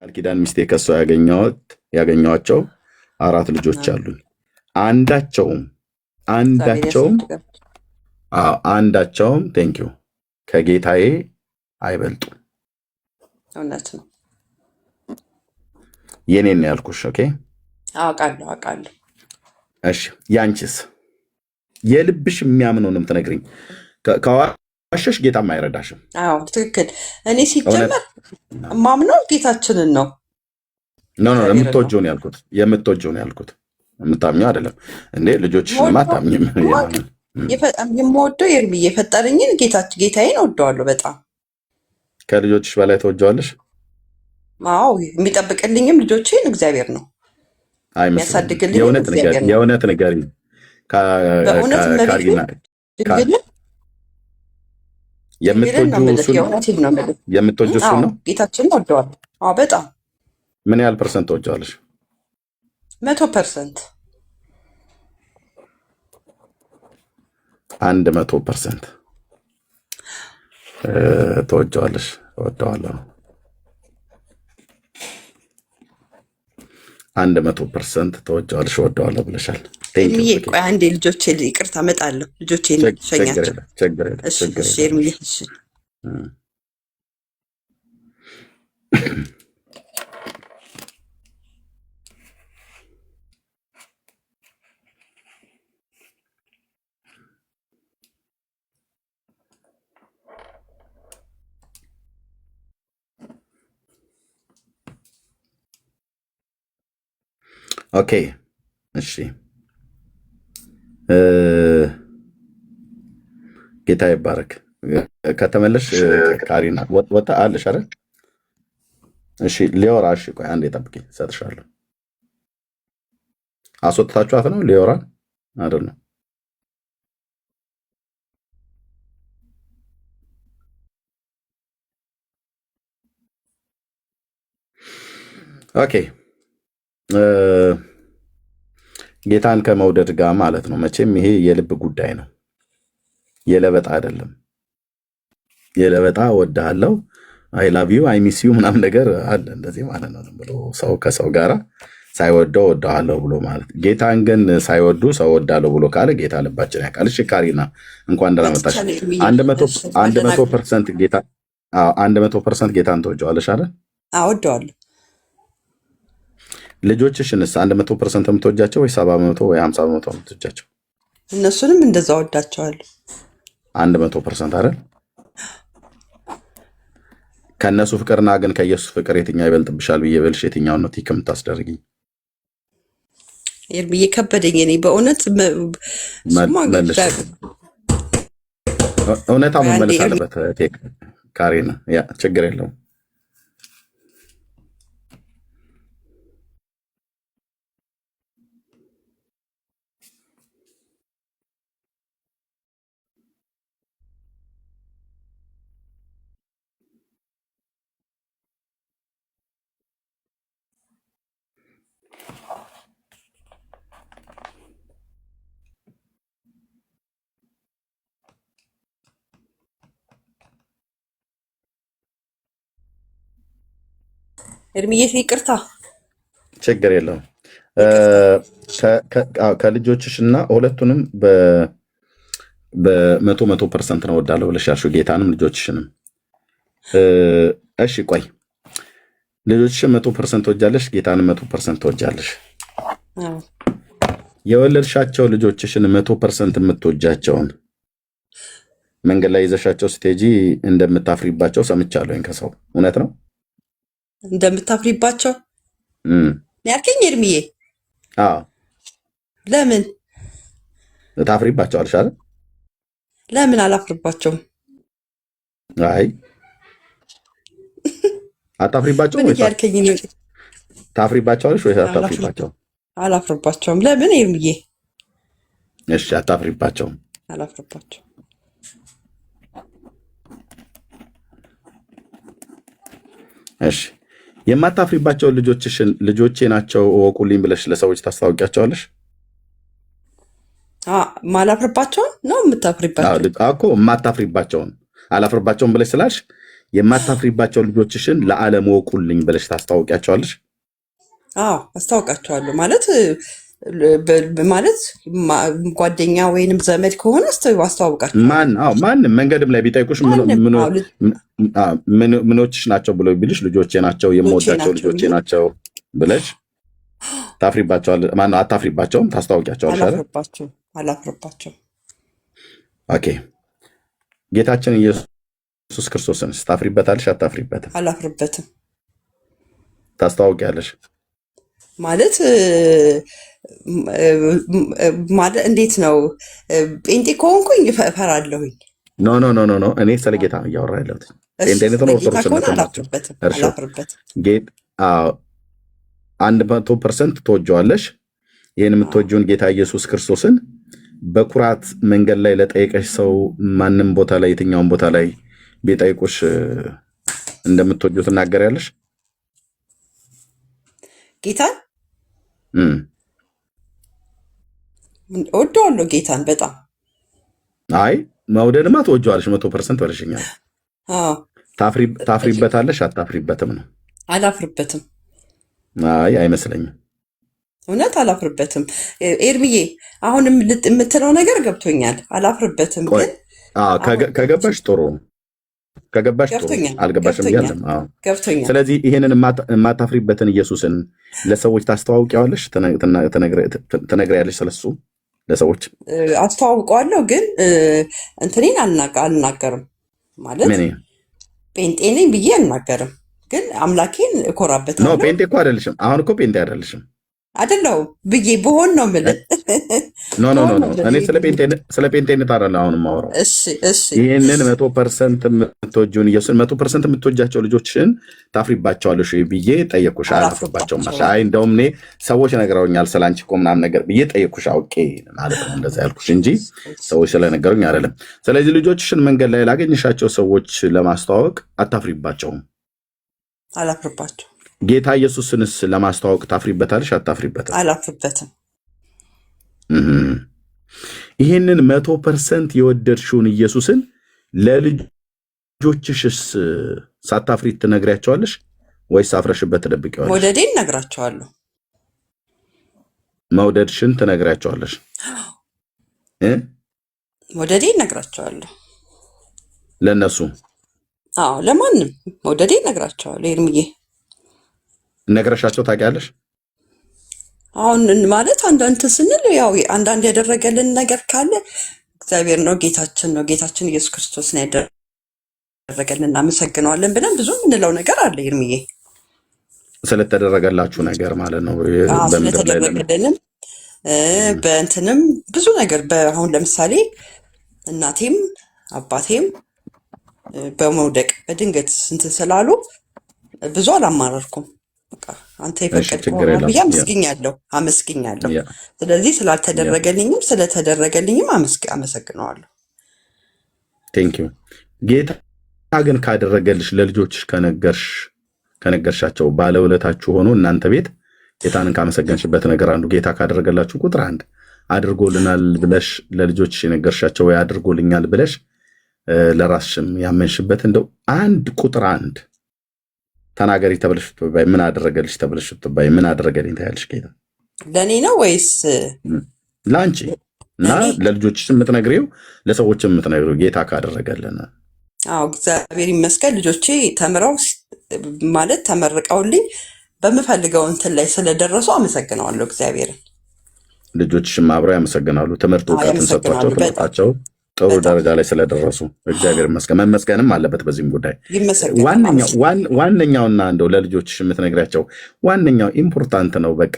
ቃል ኪዳን ሚስቴ ከሷ ያገኘኋቸው 4 ልጆች አሉኝ። አንዳቸውም ቴንኪዩ ከጌታዬ አይበልጡም። እውነት ነው። የኔን ያልኩሽ። ኦኬ አውቃለሁ። እሺ ያንቺስ? የልብሽ የሚያምነው ነው የምትነግሪኝ። ከዋሸሽ ጌታም አይረዳሽም። አዎ ትክክል። እኔ ሲጀመር ማምነው ጌታችንን ነው። ኖ የምትወጂውን ያልኩት የምታምኚው አይደለም እንዴ? ልጆችሽንማ አታምኚም። የምወደው ኤርሚዬ የፈጠረኝን ጌታዬን እወደዋለሁ በጣም። ከልጆችሽ በላይ ተወጂዋለሽ? አዎ የሚጠብቅልኝም ልጆቼን እግዚአብሔር ነው የሚያሳድግልኝ። የእውነት ንገሪኝ። የምትወጂው እሱን ነው? ጌታችንን እወደዋለሁ በጣም። ምን ያህል ፐርሰንት ተወጂዋለሽ? 100%። 100% ተወጂዋለሽ? እወደዋለሁ። 100% ተወጂዋለሽ? እወደዋለሁ ብለሻል። ቆይ አንዴ ልጆቼ ይቅርታ እመጣለሁ። ልጆቼን ሸኛቸው። እሺ ኤርሚዬ እሺ። ኦኬ እሺ። ጌታ ይባረክ። ከተመለሽ ካሪና ወጣ አለሽ አይደል? እሺ ሊዮራ፣ እሺ ቆይ አንዴ ጠብቂኝ፣ እሰጥሻለሁ። አስወጥታችኋት ነው ሊዮራን አይደል? ነው ኦኬ። ጌታን ከመውደድ ጋር ማለት ነው። መቼም ይሄ የልብ ጉዳይ ነው፣ የለበጣ አይደለም። የለበጣ ወድሃለው፣ አይ ላቭ ዩ፣ አይ ሚስ ዩ ምናምን ነገር አለ እንደዚህ ማለት ነው። ብሎ ሰው ከሰው ጋር ሳይወደው ወድሃለሁ ብሎ ማለት። ጌታን ግን ሳይወዱ ሰው ወዳለሁ ብሎ ካለ ጌታ ልባችን ያውቃል። እሺ ካሪና እንኳን ደህና መጣሽ። 100% ጌታን ትወጂዋለሽ አይደል? እወደዋለሁ። ልጆችሽንስ 100% የምትወጃቸው ወይ 70% ወይ 50% የምትወጃቸው? እነሱንም እንደዛ ወዳቸዋለሁ። 100% አይደል? ከእነሱ ፍቅርና ግን ከኢየሱስ ፍቅር የትኛው ይበልጥብሻል ብዬ ብልሽ የትኛውን ነው ቲክ የምታስደርግኝ? ኤርሚዬ ከበደኝ። እኔ በእውነት እውነታ መመለስ አለበት። ካሪና ያ ችግር የለውም። ኤርሚዬ ይቅርታ፣ ችግር የለውም። ከልጆችሽ እና ሁለቱንም በ100% ነው ወዳለሁ ብለሽ ያልሽው ጌታንም ልጆችሽንም። እሺ ቆይ ልጆችሽን 100% ትወጃለሽ፣ ጌታንም 100% ትወጃለሽ። የወለድሻቸው ልጆችሽን 100% የምትወጃቸውን መንገድ ላይ ይዘሻቸው ስትሄጂ እንደምታፍሪባቸው ሰምቻለሁኝ ከሰው። እውነት ነው? እንደምታፍሪባቸው ያልከኝ ኤርሚዬ? አዎ። ለምን ታፍሪባቸዋለሽ አይደል? ለምን አላፍርባቸውም? አይ አታፍሪባቸውም ወይ? ያልከኝ ነው። ታፍሪባቸዋለሽ ወይ አታፍሪባቸውም? አላፍርባቸውም። ለምን ኤርሚዬ? እሺ አታፍሪባቸውም? አላፍርባቸውም። እሺ የማታፍሪባቸው ልጆችሽን ልጆቼ ናቸው እወቁልኝ ብለሽ ለሰዎች ታስታውቂያቸዋለሽ? ማላፍርባቸውን ነው የምታፍሪባቸው? እኮ የማታፍሪባቸውን አላፍርባቸውን ብለሽ ስላልሽ የማታፍሪባቸው ልጆችሽን ለዓለም ወቁልኝ ብለሽ ታስታውቂያቸዋለሽ? አዎ አስታውቃቸዋለሁ። ማለት ጓደኛ ወይንም ዘመድ ከሆነ አስተዋውቃቸዋለሁ። ማንም መንገድም ላይ ቢጠይቁሽ ምኖችሽ ናቸው ብሎ ቢልሽ ልጆቼ ናቸው የምወዳቸው ልጆቼ ናቸው ብለሽ ታፍሪባቸዋለሽ? አታፍሪባቸውም? ታስታውቂያቸዋለሽ? አላፍርባቸውም። ኦኬ። ጌታችን ኢየሱስ ክርስቶስን ታፍሪበታለሽ? አታፍሪበትም? አላፍርበትም። ታስታውቂያለሽ? ማለት እንዴት ነው? ጴንጤ ከሆንኩኝ እፈራለሁኝ። ኖ እኔ ስለ ጌታ ነው እያወራ ያለሁት። ጴንጤነት ነው ኦርቶዶክስነት ናቸው። 100% ትወጂዋለሽ። ይህን የምትወጂውን ጌታ ኢየሱስ ክርስቶስን በኩራት መንገድ ላይ ለጠየቀሽ ሰው ማንም ቦታ ላይ የትኛውን ቦታ ላይ ቢጠይቁሽ እንደምትወጂው ትናገሪያለሽ? ጌታን እወደዋለሁ። ጌታን በጣም አይ መውደድማ ትወጂዋለሽ 100% በለሽኛል። ታፍሪበታለሽ? አታፍሪበትም ነው? አላፍርበትም። አይ አይመስለኝም። እውነት አላፍርበትም። ኤርሚዬ አሁንም የምትለው ነገር ገብቶኛል። አላፍርበትም ግን ከገባሽ ጥሩ ከገባሽ ጥሩ፣ አልገባሽም እያለም ገብቶኛል። ስለዚህ ይሄንን የማታፍሪበትን ኢየሱስን ለሰዎች ታስተዋውቂዋለሽ? ትነግሪያለሽ? ስለሱ ለሰዎች አስተዋውቀዋለሁ፣ ግን እንትኔን አልናገርም። ማለት ጴንጤ ነኝ ብዬ አልናገርም፣ ግን አምላኬን እኮራበታለሁ። ጴንጤ እኮ አይደለሽም። አሁን እኮ ጴንጤ አይደለሽም። አይደለሁም ብዬ ብሆን ነው የምልህ። እኔ ስለ ጴንጤነት አይደለ አሁን የማወራው። ይህንን 100% የምትወጂውን ኢየሱስን 100% የምትወጃቸው ልጆችሽን ታፍሪባቸዋለሽ ብዬ ጠየኩሽ። አላፍርባቸውም። አይ እንደውም እኔ ሰዎች ነግረውኛል ስላንቺ እኮ ምናምን ነገር ብዬ ጠየኩሽ። አውቄ ማለት ነው እንደዛ ያልኩሽ እንጂ ሰዎች ስለነገሩኝ አይደለም። ስለዚህ ልጆችሽን መንገድ ላይ ላገኘሻቸው ሰዎች ለማስተዋወቅ አታፍሪባቸውም? አላፍርባቸው። ጌታ ኢየሱስንስ ለማስተዋወቅ ታፍሪበታለሽ? አታፍሪበትም? አላፍርበትም። ይህንን 100% የወደድሽውን ኢየሱስን ለልጆችሽስ ሳታፍሪ ትነግሪያቸዋለሽ ወይስ አፍረሽበት ትደብቂዋለሽ? መውደዴን እነግራቸዋለሁ። መውደድሽን ትነግሪያቸዋለሽ? መውደዴን እነግራቸዋለሁ ለነሱ? አዎ ለማንም መውደዴን እነግራቸዋለሁ። ኤርሚዬ ነግረሻቸው ታውቂያለሽ? አሁን ማለት አንዳንድ ስንል ያው አንዳንድ ያደረገልን ነገር ካለ እግዚአብሔር ነው፣ ጌታችን ኢየሱስ ክርስቶስ ነው ያደረገልን፣ እናመሰግነዋለን ብለን ብዙ የምንለው ነገር አለ። ኤርሚዬ ስለተደረገላችሁ ነገር ማለት ነው። ስለተደረገልንም በእንትንም ብዙ ነገር አሁን ለምሳሌ እናቴም አባቴም በመውደቅ በድንገት እንትን ስላሉ ብዙ አላማረርኩም። በቃ አንተ የፈቀድከው ብዬ አመስግኛለሁ። ስለዚህ ስላልተደረገልኝም ስለተደረገልኝም አመሰግነዋለሁ። ቴንኪው። ጌታ ግን ካደረገልሽ ለልጆችሽ ከነገርሻቸው ባለውለታችሁ ሆኖ እናንተ ቤት ጌታንን ካመሰገንሽበት ነገር አንዱ ጌታ ካደረገላችሁ ቁጥር 1 አድርጎልናል ብለሽ ለልጆችሽ የነገርሻቸው ወይ አድርጎልኛል ብለሽ ለራስሽም ያመንሽበት እንደው ቁጥር 1 ተናገሪ ተብለሽ ትባይ ምን አደረገልሽ ተብለሽ ትባይ ምን አደረገልኝ ታያለሽ? ጌታ ለኔ ነው ወይስ ላንቺ? እና ለልጆችሽ የምትነግሪው ለሰዎችም የምትነግሪው ጌታ ካደረገልን? አዎ እግዚአብሔር ይመስገን ልጆቼ ተምረው ማለት ተመርቀውልኝ በምፈልገው እንትን ላይ ስለደረሱ አመሰግነዋለሁ እግዚአብሔርን። ልጆችሽም አብረው ያመሰግናሉ። ትምህርት እውቀትን ሰጥቷቸው ትምህርታቸው ጥሩ ደረጃ ላይ ስለደረሱ እግዚአብሔር ይመስገን። መመስገንም አለበት በዚህም ጉዳይ። ዋነኛውና እንደው ለልጆችሽ የምትነግሪያቸው ዋነኛው ኢምፖርታንት ነው። በቃ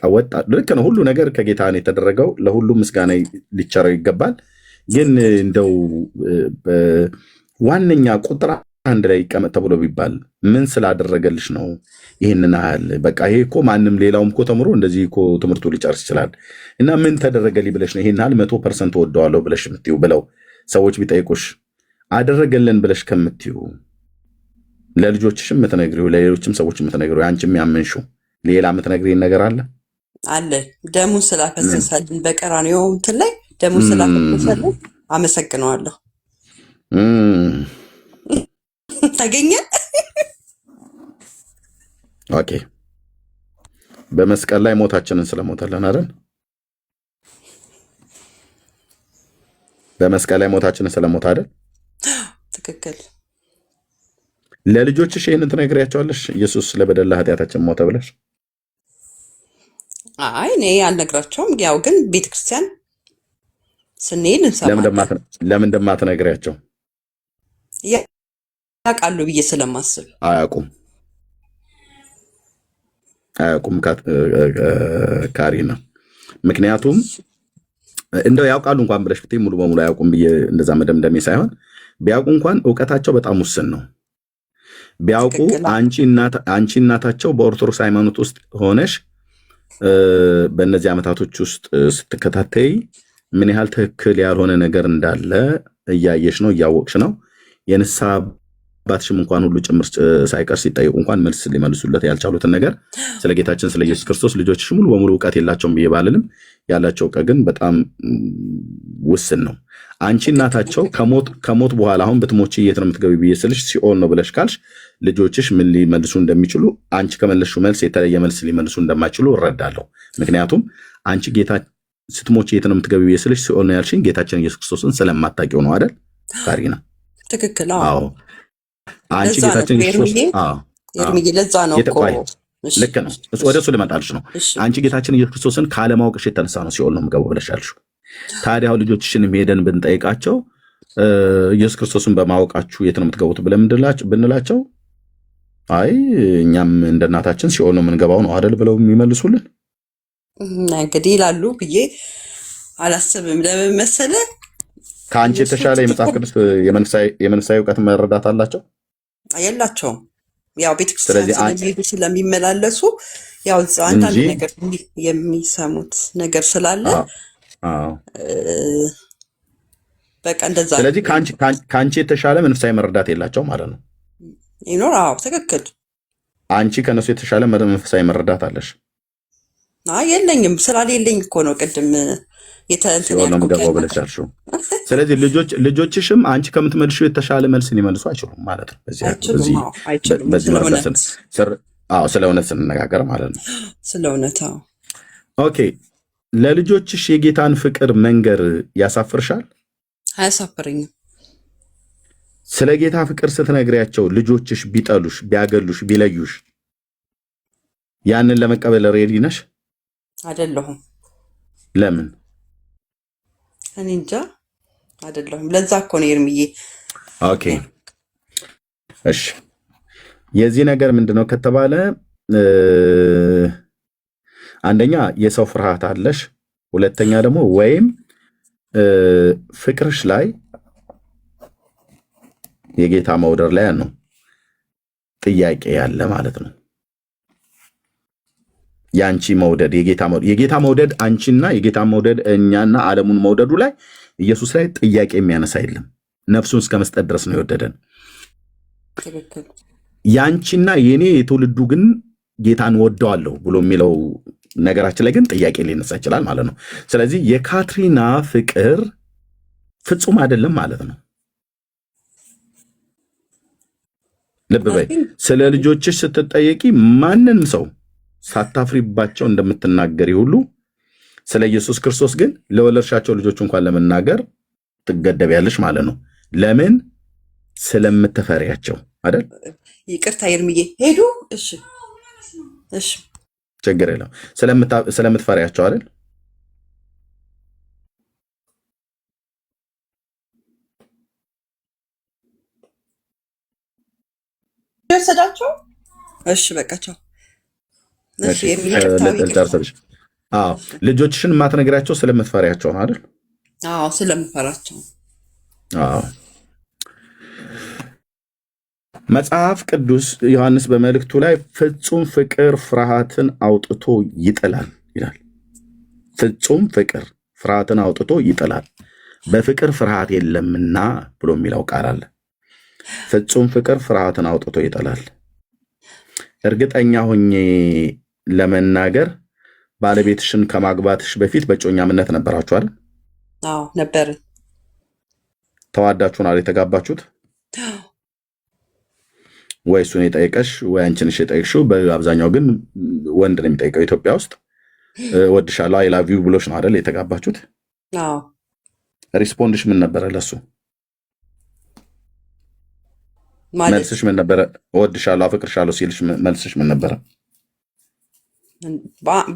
ልክ ነው፣ ሁሉ ነገር ከጌታ ነው የተደረገው፣ ለሁሉ ምስጋና ሊቸረው ይገባል። ግን እንደው ዋነኛ ቁጥር 1 ላይ ይቀመጥ ተብሎ ቢባል ምን ስላደረገልሽ ነው ይህንን ያህል? በቃ ይሄ እኮ ማንም ሌላውም እኮ ተምሮ እንደዚህ እኮ ትምህርቱ ሊጨርስ ይችላል እና ምን ተደረገልኝ ብለሽ ነው ይህን ያህል 100% ወደዋለሁ ብለሽ የምትይው ብለው ሰዎች ቢጠይቁሽ አደረገልን ብለሽ ከምትዩ ለልጆችሽም የምትነግሪው ለሌሎችም ሰዎች የምትነግሪው አንቺም ያመንሽው ሌላ የምትነግሪን ነገር አለ? ደሙን ስላፈሰሰልን በቀራንዮ እንትን ላይ ደሙን ስላፈሰሰልን አመሰግነዋለሁ። ተገኘ ኦኬ በመስቀል ላይ ሞታችንን ስለሞተልን አይደል? በመስቀል ላይ ሞታችንን ስለሞተ አይደል? ትክክል። ለልጆችሽ ይህንን ትነግሪያቸዋለሽ? ኢየሱስ ለበደል ኃጢአታችን ሞተ ብለሽ? አይ እኔ አልነግራቸውም። ያው ግን ቤተክርስቲያን ስንሄድ እንሰማለን። ለምን እንደማትነግሪያቸው? ያውቃሉ ብዬ ስለማስብ። አያውቁም ካሪና። ምክንያቱም እንደው ያውቃሉ እንኳን ብለሽ ብትይ ሙሉ በሙሉ አያውቁም ብዬ እንደዛ መደምደሜ ሳይሆን ቢያውቁ እንኳን እውቀታቸው በጣም ውስን ነው። ቢያውቁ አንቺ እናታቸው በኦርቶዶክስ ሃይማኖት ውስጥ ሆነሽ በእነዚህ ዓመታቶች ውስጥ ስትከታተይ ምን ያህል ትክክል ያልሆነ ነገር እንዳለ እያየሽ ነው፣ እያወቅሽ ነው። የንስሐ አባትሽም እንኳን ሁሉ ጭምር ሳይቀር ሲጠይቁ እንኳን መልስ ሊመልሱለት ያልቻሉትን ነገር ስለ ጌታችን ስለ ኢየሱስ ክርስቶስ ልጆችሽ ሙሉ በሙሉ እውቀት የላቸውም ብዬ ባልልም ያላቸው እውቀት ግን በጣም ውስን ነው። አንቺ እናታቸው ከሞት በኋላ አሁን ብትሞቺ የት ነው የምትገቢ ብዬ ስልሽ ሲኦል ነው ብለሽ ካልሽ ልጆችሽ ምን ሊመልሱ እንደሚችሉ አንቺ ከመለሹ መልስ የተለየ መልስ ሊመልሱ እንደማይችሉ እረዳለሁ። ምክንያቱም አንቺ ጌታ ስትሞቺ የት ነው የምትገቢ ብዬ ስልሽ ሲኦል ነው ያልሽኝ ጌታችን ኢየሱስ ክርስቶስን ስለማታውቂው ነው አይደል ካሪና? ትክክል። አዎ አንቺ ጌታችን ኢየሱስ ለዛ ነው እኮ ልክ ነው። ወደ እሱ ልመጣልሽ ነው። አንቺ ጌታችን ኢየሱስ ክርስቶስን ካለማወቅሽ የተነሳ ነው ሲኦል ነው የምገባው ብለሻልሽ። ታዲያ ልጆችሽን ሄደን ብንጠይቃቸው ኢየሱስ ክርስቶስን በማወቃችሁ የት ነው የምትገቡት ብለን ብንላቸው አይ እኛም እንደ እናታችን ሲኦል ነው የምንገባው ነው አይደል ብለው የሚመልሱልን እንግዲህ ይላሉ ብዬ አላስብም። ለምን መሰለህ? ከአንቺ የተሻለ የመጽሐፍ ቅዱስ የመንፈሳዊ እውቀት መረዳት አላቸው የላቸውም? ያው ቤተክርስቲያን ስለሚመላለሱ ያው አንዳንድ ነገር የሚሰሙት ነገር ስላለ በቃ እንደዛ። ስለዚህ ከአንቺ የተሻለ መንፈሳዊ መረዳት የላቸው ማለት ነው ይኖር? አዎ ትክክል። አንቺ ከነሱ የተሻለ መንፈሳዊ መረዳት አለሽ? የለኝም። ስላሌለኝ እኮ ነው ቅድም ገባው ብለሻልሽው። ስለዚህ ልጆችሽም አንቺ ከምትመልሺው የተሻለ መልስ ሊመልሱ አይችሉም ማለት ነው። ስለ እውነት ስንነጋገር ማለት ነው። ስለ እውነት ኦኬ። ለልጆችሽ የጌታን ፍቅር መንገር ያሳፍርሻል? አያሳፍረኝም። ስለ ጌታ ፍቅር ስትነግሪያቸው ልጆችሽ ቢጠሉሽ፣ ቢያገሉሽ፣ ቢለዩሽ ያንን ለመቀበል ሬዲ ነሽ? አይደለሁም። ለምን? እኔ እንጃ አይደለሁም። ለዛ እኮ ነው ኤርምዬ። ኦኬ እሺ። የዚህ ነገር ምንድነው ከተባለ አንደኛ የሰው ፍርሃት አለሽ፣ ሁለተኛ ደግሞ ወይም ፍቅርሽ ላይ የጌታ መውደድ ላይ ነው ጥያቄ ያለ ማለት ነው። ያንቺ መውደድ የጌታ መውደድ አንቺና የጌታ መውደድ እኛና ዓለሙን መውደዱ ላይ ኢየሱስ ላይ ጥያቄ የሚያነሳ የለም። ነፍሱን እስከ መስጠት ድረስ ነው የወደደን። ያንቺና የኔ የትውልዱ ግን ጌታን ወደዋለሁ ብሎ የሚለው ነገራችን ላይ ግን ጥያቄ ሊነሳ ይችላል ማለት ነው። ስለዚህ የካትሪና ፍቅር ፍጹም አይደለም ማለት ነው። ልብ በይ። ስለ ልጆችሽ ስትጠየቂ ማንንም ሰው ሳታፍሪባቸው እንደምትናገሪ ሁሉ ስለ ኢየሱስ ክርስቶስ ግን ለወለድሻቸው ልጆች እንኳን ለመናገር ትገደቢያለሽ ማለት ነው። ለምን? ስለምትፈሪያቸው አይደል? ይቅርታ ኤርምዬ ሄዱ። እሺ እሺ፣ ችግር የለም። ስለምትፈሪያቸው አይደል? ወሰዳቸው። እሺ በቃቸው። ልጆችሽን የማትነግራቸው ስለምትፈሪያቸው ነው አይደል? አዎ ስለምፈራቸው። አዎ መጽሐፍ ቅዱስ ዮሐንስ በመልእክቱ ላይ ፍጹም ፍቅር ፍርሃትን አውጥቶ ይጥላል ይላል። ፍጹም ፍቅር ፍርሃትን አውጥቶ ይጥላል፣ በፍቅር ፍርሃት የለምና ብሎ የሚለው ቃል አለ። ፍጹም ፍቅር ፍርሃትን አውጥቶ ይጥላል። እርግጠኛ ሆኜ ለመናገር ባለቤትሽን ከማግባትሽ በፊት በጮኛምነት ነበራችሁ አይደል? አዎ ነበርን። ተዋዳችሁን አይደል የተጋባችሁት? ወይ እሱን የጠየቀሽ ወይ አንቺ ነሽ የጠየቅሽው። በአብዛኛው ግን ወንድ ነው የሚጠይቀው ኢትዮጵያ ውስጥ። ወድሻለሁ አይ ላቭ ዩ ብሎሽ ነው አይደል የተጋባችሁት? አዎ ሪስፖንድሽ ምን ነበረ ለሱ? ማለት መልስሽ ምን ነበረ? ወድሻለሁ አፈቅርሻለሁ ሲልሽ መልስሽ ምን ነበረ?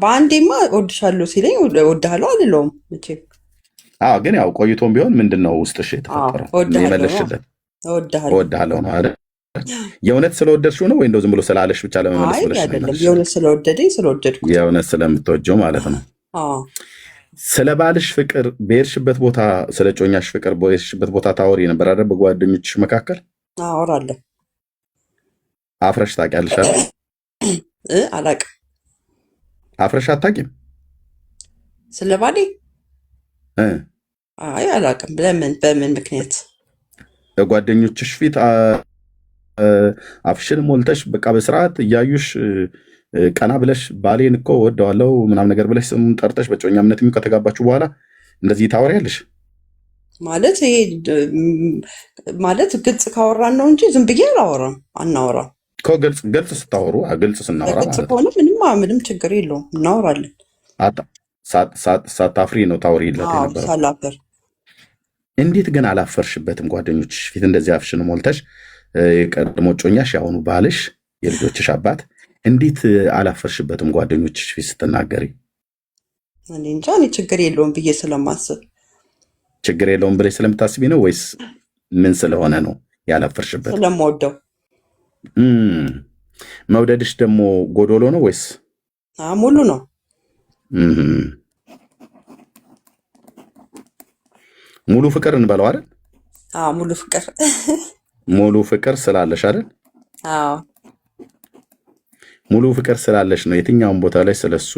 በአንዴማ እወድሻለሁ ሲለኝ እወድሃለሁ አልለውም መቼም። ግን ያው ቆይቶም ቢሆን ምንድን ነው ውስጥሽ የተፈጠረው? የመለስሽለት እወድሃለሁ ነው አይደል? የእውነት ስለወደድሽው ነው ወይ እንደው ዝም ብሎ ስላለሽ ብቻ ለመመለስ ብለሽ ነው? አይደለም፣ የእውነት ስለወደደኝ ስለወደድኩት፣ የእውነት ስለምትወጂው ማለት ነው። ስለ ባልሽ ፍቅር በሄድሽበት ቦታ፣ ስለ ጮኛሽ ፍቅር በሄድሽበት ቦታ ታወሪ ነበር አይደል? በጓደኞችሽ መካከል አወራለሁ። አፍረሽ ታውቂያለሽ አይደል? አላውቅም። አፍረሽ አታውቂም? ስለ ባሌ አይ አላውቅም። በምን ምክንያት? በጓደኞችሽ ፊት አፍሽን ሞልተሽ በቃ በስርዓት እያዩሽ ቀና ብለሽ ባሌን እኮ ወደዋለው ምናምን ነገር ብለሽ ስሙን ጠርተሽ በጮኛነት ከተጋባችሁ በኋላ እንደዚህ ታወሪያለሽ? ማለት ይሄ ማለት ግልጽ ካወራን ነው እንጂ ዝም ብዬ አላወራም። አናወራም እኮ ግልጽ ስታወሩ፣ ግልጽ ስናወራ ግልጽ ከሆነ ምንም ችግር የለውም፣ እናወራለን። ሳታፍሪ ነው ታወሪለት የነበረው? ሳላፈር። እንዴት ግን አላፈርሽበትም? ጓደኞችሽ ፊት እንደዚህ አፍሽን ሞልተሽ የቀድሞ ጮኛሽ የአሁኑ ባልሽ የልጆችሽ አባት እንዴት አላፈርሽበትም? ጓደኞችሽ ፊት ስትናገሪ። እኔ እንጃ፣ እኔ ችግር የለውም ብዬ ስለማስብ። ችግር የለውም ብለሽ ስለምታስቢ ነው ወይስ ምን ስለሆነ ነው ያላፈርሽበት? ስለምወደው። መውደድሽ ደግሞ ጎዶሎ ነው ወይስ ሙሉ ነው? ሙሉ ፍቅር እንበለው አይደል? ሙሉ ፍቅር ሙሉ ፍቅር ስላለሽ አይደል? አዎ ሙሉ ፍቅር ስላለሽ ነው የትኛውን ቦታ ላይ ስለሱ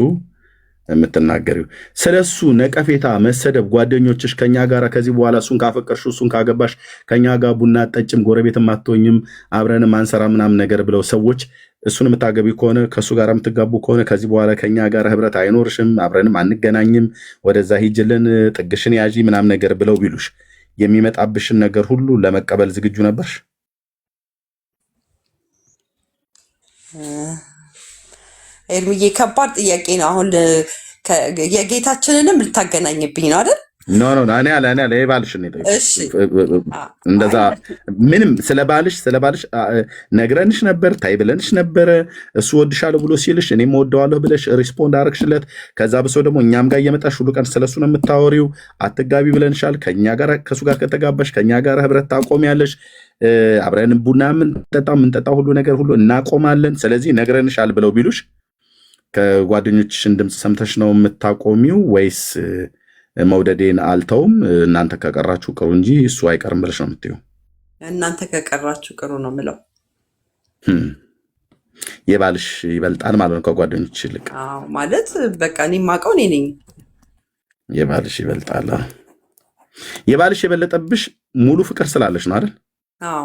የምትናገሪው። ስለሱ ነቀፌታ፣ መሰደብ፣ ጓደኞችሽ ከኛ ጋር ከዚህ በኋላ እሱን ካፈቀርሽው እሱን ካገባሽ ከኛ ጋር ቡና አትጠጭም፣ ጎረቤትም አትሆኝም፣ አብረንም አንሰራ ምናምን ነገር ብለው ሰዎች እሱን የምታገቢ ከሆነ ከእሱ ጋር የምትጋቡ ከሆነ ከዚህ በኋላ ከኛ ጋር ህብረት አይኖርሽም፣ አብረንም አንገናኝም፣ ወደዛ ሂጅልን፣ ጥግሽን ያዢ ምናምን ነገር ብለው ቢሉሽ የሚመጣብሽን ነገር ሁሉ ለመቀበል ዝግጁ ነበርሽ? ኤርሚዬ ከባድ ጥያቄ ነው። አሁን የጌታችንንም ልታገናኝብኝ ነው አይደል? ኖ እኔ አለ የባልሽ እንደዛ ምንም ስለ ባልሽ ነግረንሽ ነበር፣ ታይ ብለንሽ ነበረ። እሱ ወድሻለሁ ብሎ ሲልሽ እኔም ወደዋለሁ ብለሽ ሪስፖንድ አረግሽለት። ከዛ ብሶ ደግሞ እኛም ጋር እየመጣሽ ሁሉ ቀን ስለሱ ነው የምታወሪው። አትጋቢ ብለንሻል። ከእሱ ጋር ከተጋባሽ ከኛ ጋር ህብረት ታቆሚያለሽ። አብረን ቡና የምንጠጣው ሁሉ ነገር ሁሉ እናቆማለን። ስለዚህ ነግረንሻል ብለው ቢሉሽ ከጓደኞችሽን ድምፅ ሰምተሽ ነው የምታቆሚው ወይስ መውደዴን አልተውም እናንተ ከቀራችሁ ቅሩ እንጂ እሱ አይቀርም ብለሽ ነው የምትይው? እናንተ ከቀራችሁ ቅሩ ነው የምለው። የባልሽ ይበልጣል ማለት ነው ከጓደኞች ይልቅ? ማለት በቃ እኔ የማውቀው እኔ ነኝ። የባልሽ ይበልጣል። የባልሽ የበለጠብሽ ሙሉ ፍቅር ስላለሽ ነው አይደል?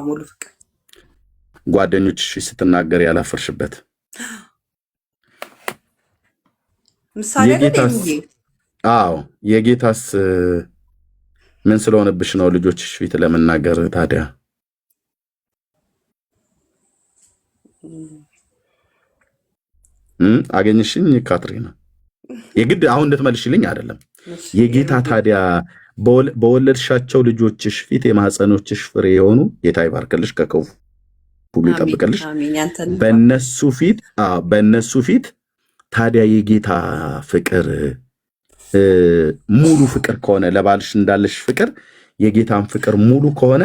ሙሉ ፍቅር። ጓደኞችሽ ስትናገር ያላፈርሽበት ምሳሌ የጌታስ ምን ስለሆነብሽ ነው ልጆችሽ ፊት ለመናገር ታዲያ? አገኘሽኝ ካትሪና? የግድ አሁን እንድትመልሽልኝ አይደለም። የጌታ ታዲያ በወለድሻቸው ልጆችሽ ፊት የማህፀኖችሽ ፍሬ የሆኑ ጌታ ይባርክልሽ፣ ከክፉ ሁሉ ይጠብቅልሽ። በእነሱ ፊት ታዲያ የጌታ ፍቅር ሙሉ ፍቅር ከሆነ ለባልሽ እንዳለሽ ፍቅር የጌታን ፍቅር ሙሉ ከሆነ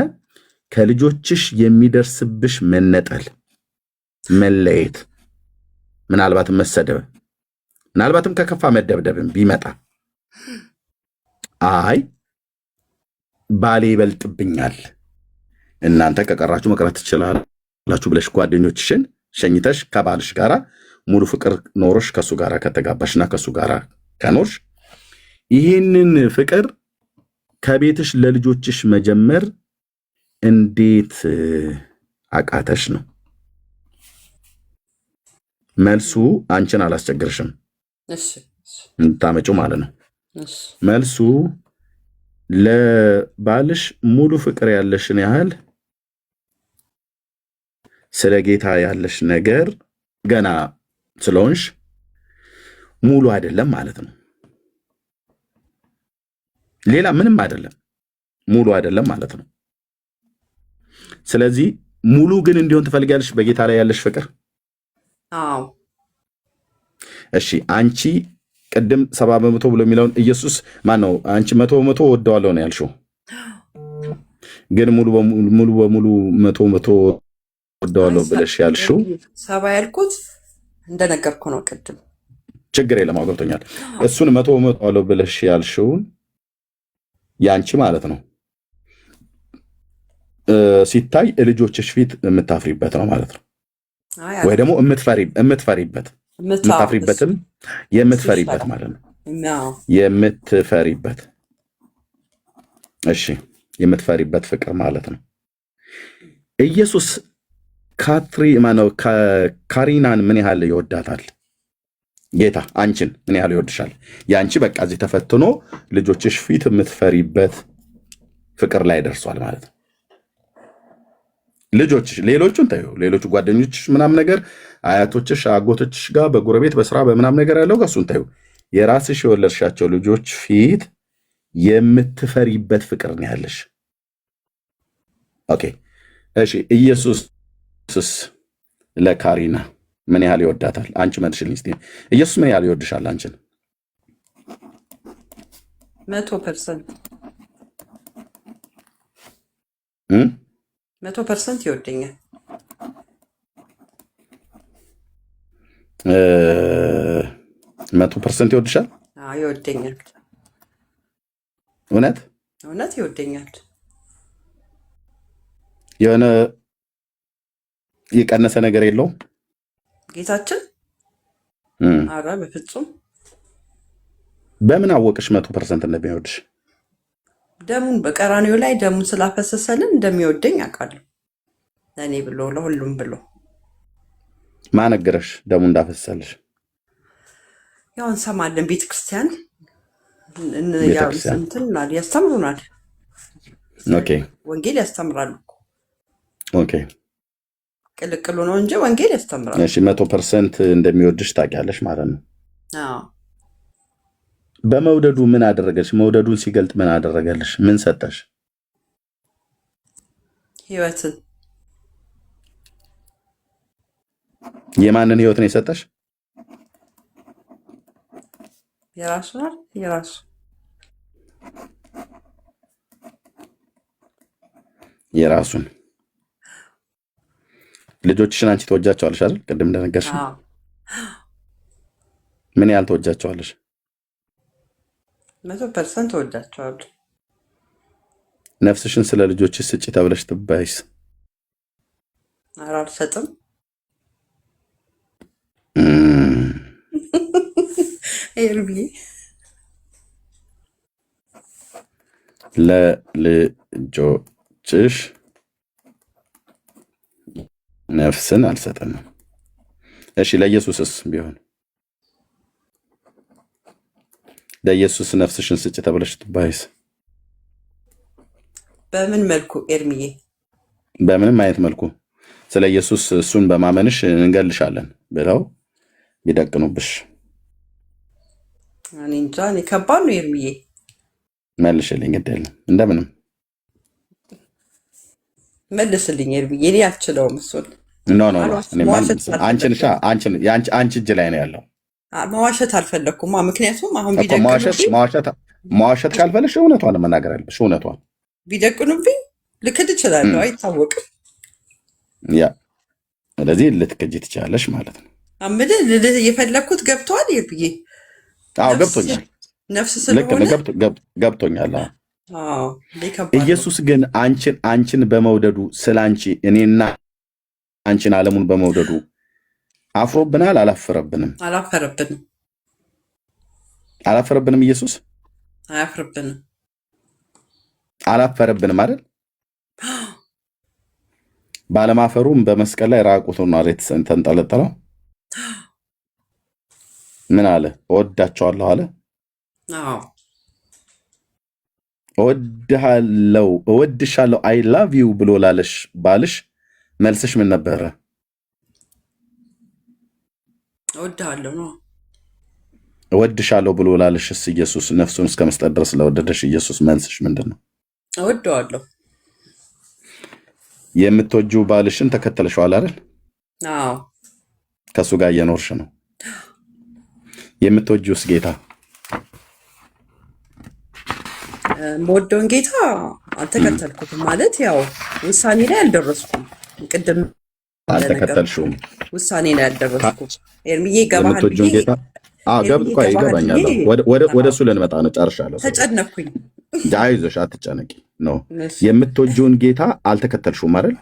ከልጆችሽ የሚደርስብሽ መነጠል፣ መለየት፣ ምናልባትም መሰደብ፣ ምናልባትም ከከፋ መደብደብም ቢመጣ አይ ባሌ ይበልጥብኛል እናንተ ከቀራችሁ መቅረት ትችላላችሁ ብለሽ ጓደኞችሽን ሸኝተሽ ከባልሽ ጋራ ሙሉ ፍቅር ኖሮሽ ከሱ ጋራ ከተጋባሽና ከሱ ጋራ ከኖርሽ ይህንን ፍቅር ከቤትሽ ለልጆችሽ መጀመር እንዴት አቃተሽ ነው መልሱ። አንቺን አላስቸግርሽም እንታመጪው ማለት ነው። መልሱ ለባልሽ ሙሉ ፍቅር ያለሽን ያህል ስለ ጌታ ያለሽ ነገር ገና ስለሆንሽ ሙሉ አይደለም ማለት ነው። ሌላ ምንም አይደለም፣ ሙሉ አይደለም ማለት ነው። ስለዚህ ሙሉ ግን እንዲሆን ትፈልጊያለሽ በጌታ ላይ ያለሽ ፍቅር? አዎ። እሺ አንቺ ቅድም 70% ብሎ የሚለውን ኢየሱስ ማን ነው? አንቺ 100% ወደዋለሁ ነው ያልሽው፣ ግን ሙሉ በሙሉ 100% ወደዋለሁ ብለሽ ያልሽው 70 ያልኩት እንደነገርኩ ነው ቅድም። ችግር የለም ገብቶኛል። እሱን 100% ወደዋለሁ ብለሽ ያልሽውን ያንቺ ማለት ነው ሲታይ ልጆችሽ ፊት የምታፍሪበት ነው ማለት ነው። ወይ ደግሞ የምትፈሪበትም የምትፈሪበት ማለት ነው። የምትፈሪበት እሺ፣ የምትፈሪበት ፍቅር ማለት ነው። ኢየሱስ ካሪናን ምን ያህል ይወዳታል? ጌታ አንቺን ምን ያህል ይወድሻል? ያንቺ በቃ እዚህ ተፈትኖ ልጆችሽ ፊት የምትፈሪበት ፍቅር ላይ ደርሷል ማለት ነው። ልጆችሽ ሌሎቹን ታዩ፣ ሌሎቹ ጓደኞችሽ ምናም ነገር አያቶችሽ፣ አጎቶችሽ ጋር በጎረቤት በስራ በምናም ነገር ያለው እሱን ታዩ። የራስሽ የወለድሻቸው ልጆች ፊት የምትፈሪበት ፍቅር ነው ያለሽ። ኦኬ እሺ፣ ኢየሱስስ ለካሪና ምን ያህል ይወዳታል? አንቺ መልሽልኝ እስቲ። ኢየሱስ ምን ያህል ይወድሻል አንቺን? 100% 100% ይወደኛል። 100% ይወድሻል? አዎ ይወደኛል። እውነት ይወደኛል። የሆነ የቀነሰ ነገር የለውም ጌታችን? ኧረ በፍጹም። በምን አወቅሽ 100% እንደሚወድሽ? ደሙን በቀራንዮ ላይ ደሙን ስላፈሰሰልን እንደሚወደኝ አውቃለሁ። ለእኔ ብሎ ለሁሉም ብሎ። ማን ነገረሽ ደሙ እንዳፈሰሰልሽ? ያው እንሰማለን፣ ቤተክርስቲያን ያስተምሩናል። ኦኬ ወንጌል ያስተምራሉ። ኦኬ ቅልቅሉ ነው እንጂ ወንጌል ያስተምራሉ። እሺ 100% እንደሚወድሽ ታውቂያለሽ ማለት ነው። አዎ። በመውደዱ ምን አደረገልሽ? መውደዱን ሲገልጥ ምን አደረገልሽ? ምን ሰጠሽ? ህይወትን። የማንን ህይወት ነው የሰጠሽ? የራሱን። ልጆችሽን አንቺ ተወጃቸዋለሽ አይደል? ቅድም እንደነገርሽ ምን ያህል ተወጃቸዋለሽ? 100% ተወዳቸዋለሁ። ነፍስሽን ስለ ልጆችሽ ስጪ ተብለሽ ትባይስ? ኧረ አልሰጥም። ለልጆችሽ ነፍስን አልሰጥም። እሺ ለኢየሱስስ ቢሆን? ለኢየሱስ ነፍስሽን ስጪ ተብለሽ ትባይስ? በምን መልኩ ኤርሚዬ? በምንም አይነት መልኩ ስለ ኢየሱስ እሱን በማመንሽ እንገልሻለን ብለው ቢደቅኑብሽ? እኔ እንጃ፣ እኔ ከባድ ነው ኤርሚዬ። መልሽልኝ፣ ግድ የለም እንደምንም መልስልኝ ኤርሚዬ። እኔ አልችለውም እሱን። አንቺ እጅ ላይ ነው ያለው። መዋሸት አልፈለግኩም። ምክንያቱም አሁን መዋሸት ካልፈለግሽ እውነቷን መናገር አለብሽ። እውነቷን ቢደቅኑብኝ ልክድ እችላለሁ፣ አይታወቅም። ያ ስለዚህ ልትክጂ ትችላለሽ ማለት ነው። ልልህ የፈለግኩት ገብተዋል ኤርሚዬ? አዎ ገብቶኛል። ነፍስ ስለሆነ ገብቶኛል። ኢየሱስ ግን አንቺን በመውደዱ ስለ አንቺ እኔና አንቺን ዓለሙን በመውደዱ አፍሮብናል? አላፈረብንም? አላፈረብንም። ኢየሱስ አላፈረብንም አይደል? ባለማፈሩም በመስቀል ላይ ራቁቱን ማለት ተንጠለጠለው። ምን አለ? እወዳቸዋለሁ አለ። እወድሻለሁ አይ ላቭ ዩ ብሎ ላለሽ ባልሽ መልስሽ ምን ነበረ? እወድሃለሁ ነው። እወድሻለሁ ብሎ ላለሽስ ኢየሱስ ነፍሱን እስከ መስጠት ድረስ ለወደደሽ ኢየሱስ መልስሽ ምንድን ነው? እወደዋለሁ። የምትወጂው ባልሽን ተከተልሽዋል አይደል? አዎ። ከሱ ጋር እየኖርሽ ነው። የምትወጂውስ ጌታ? የምወደውን ጌታ አልተከተልኩትም። ማለት ያው ውሳኔ ላይ አልደረስኩም። ቅድም አልተከተልሽውም። ውሳኔ ላይ አልደረስኩም። ኤርሚዬ ይገባሃል የምትወጂውን ብዬ ጌታ ይገባኛል። ወደ እሱ ልንመጣ ነው። ጨርሻለሁ። ተጨነኩኝ። አይዞሽ፣ አትጨነቂ። ነው የምትወጂውን ጌታ አልተከተልሽውም አይደል?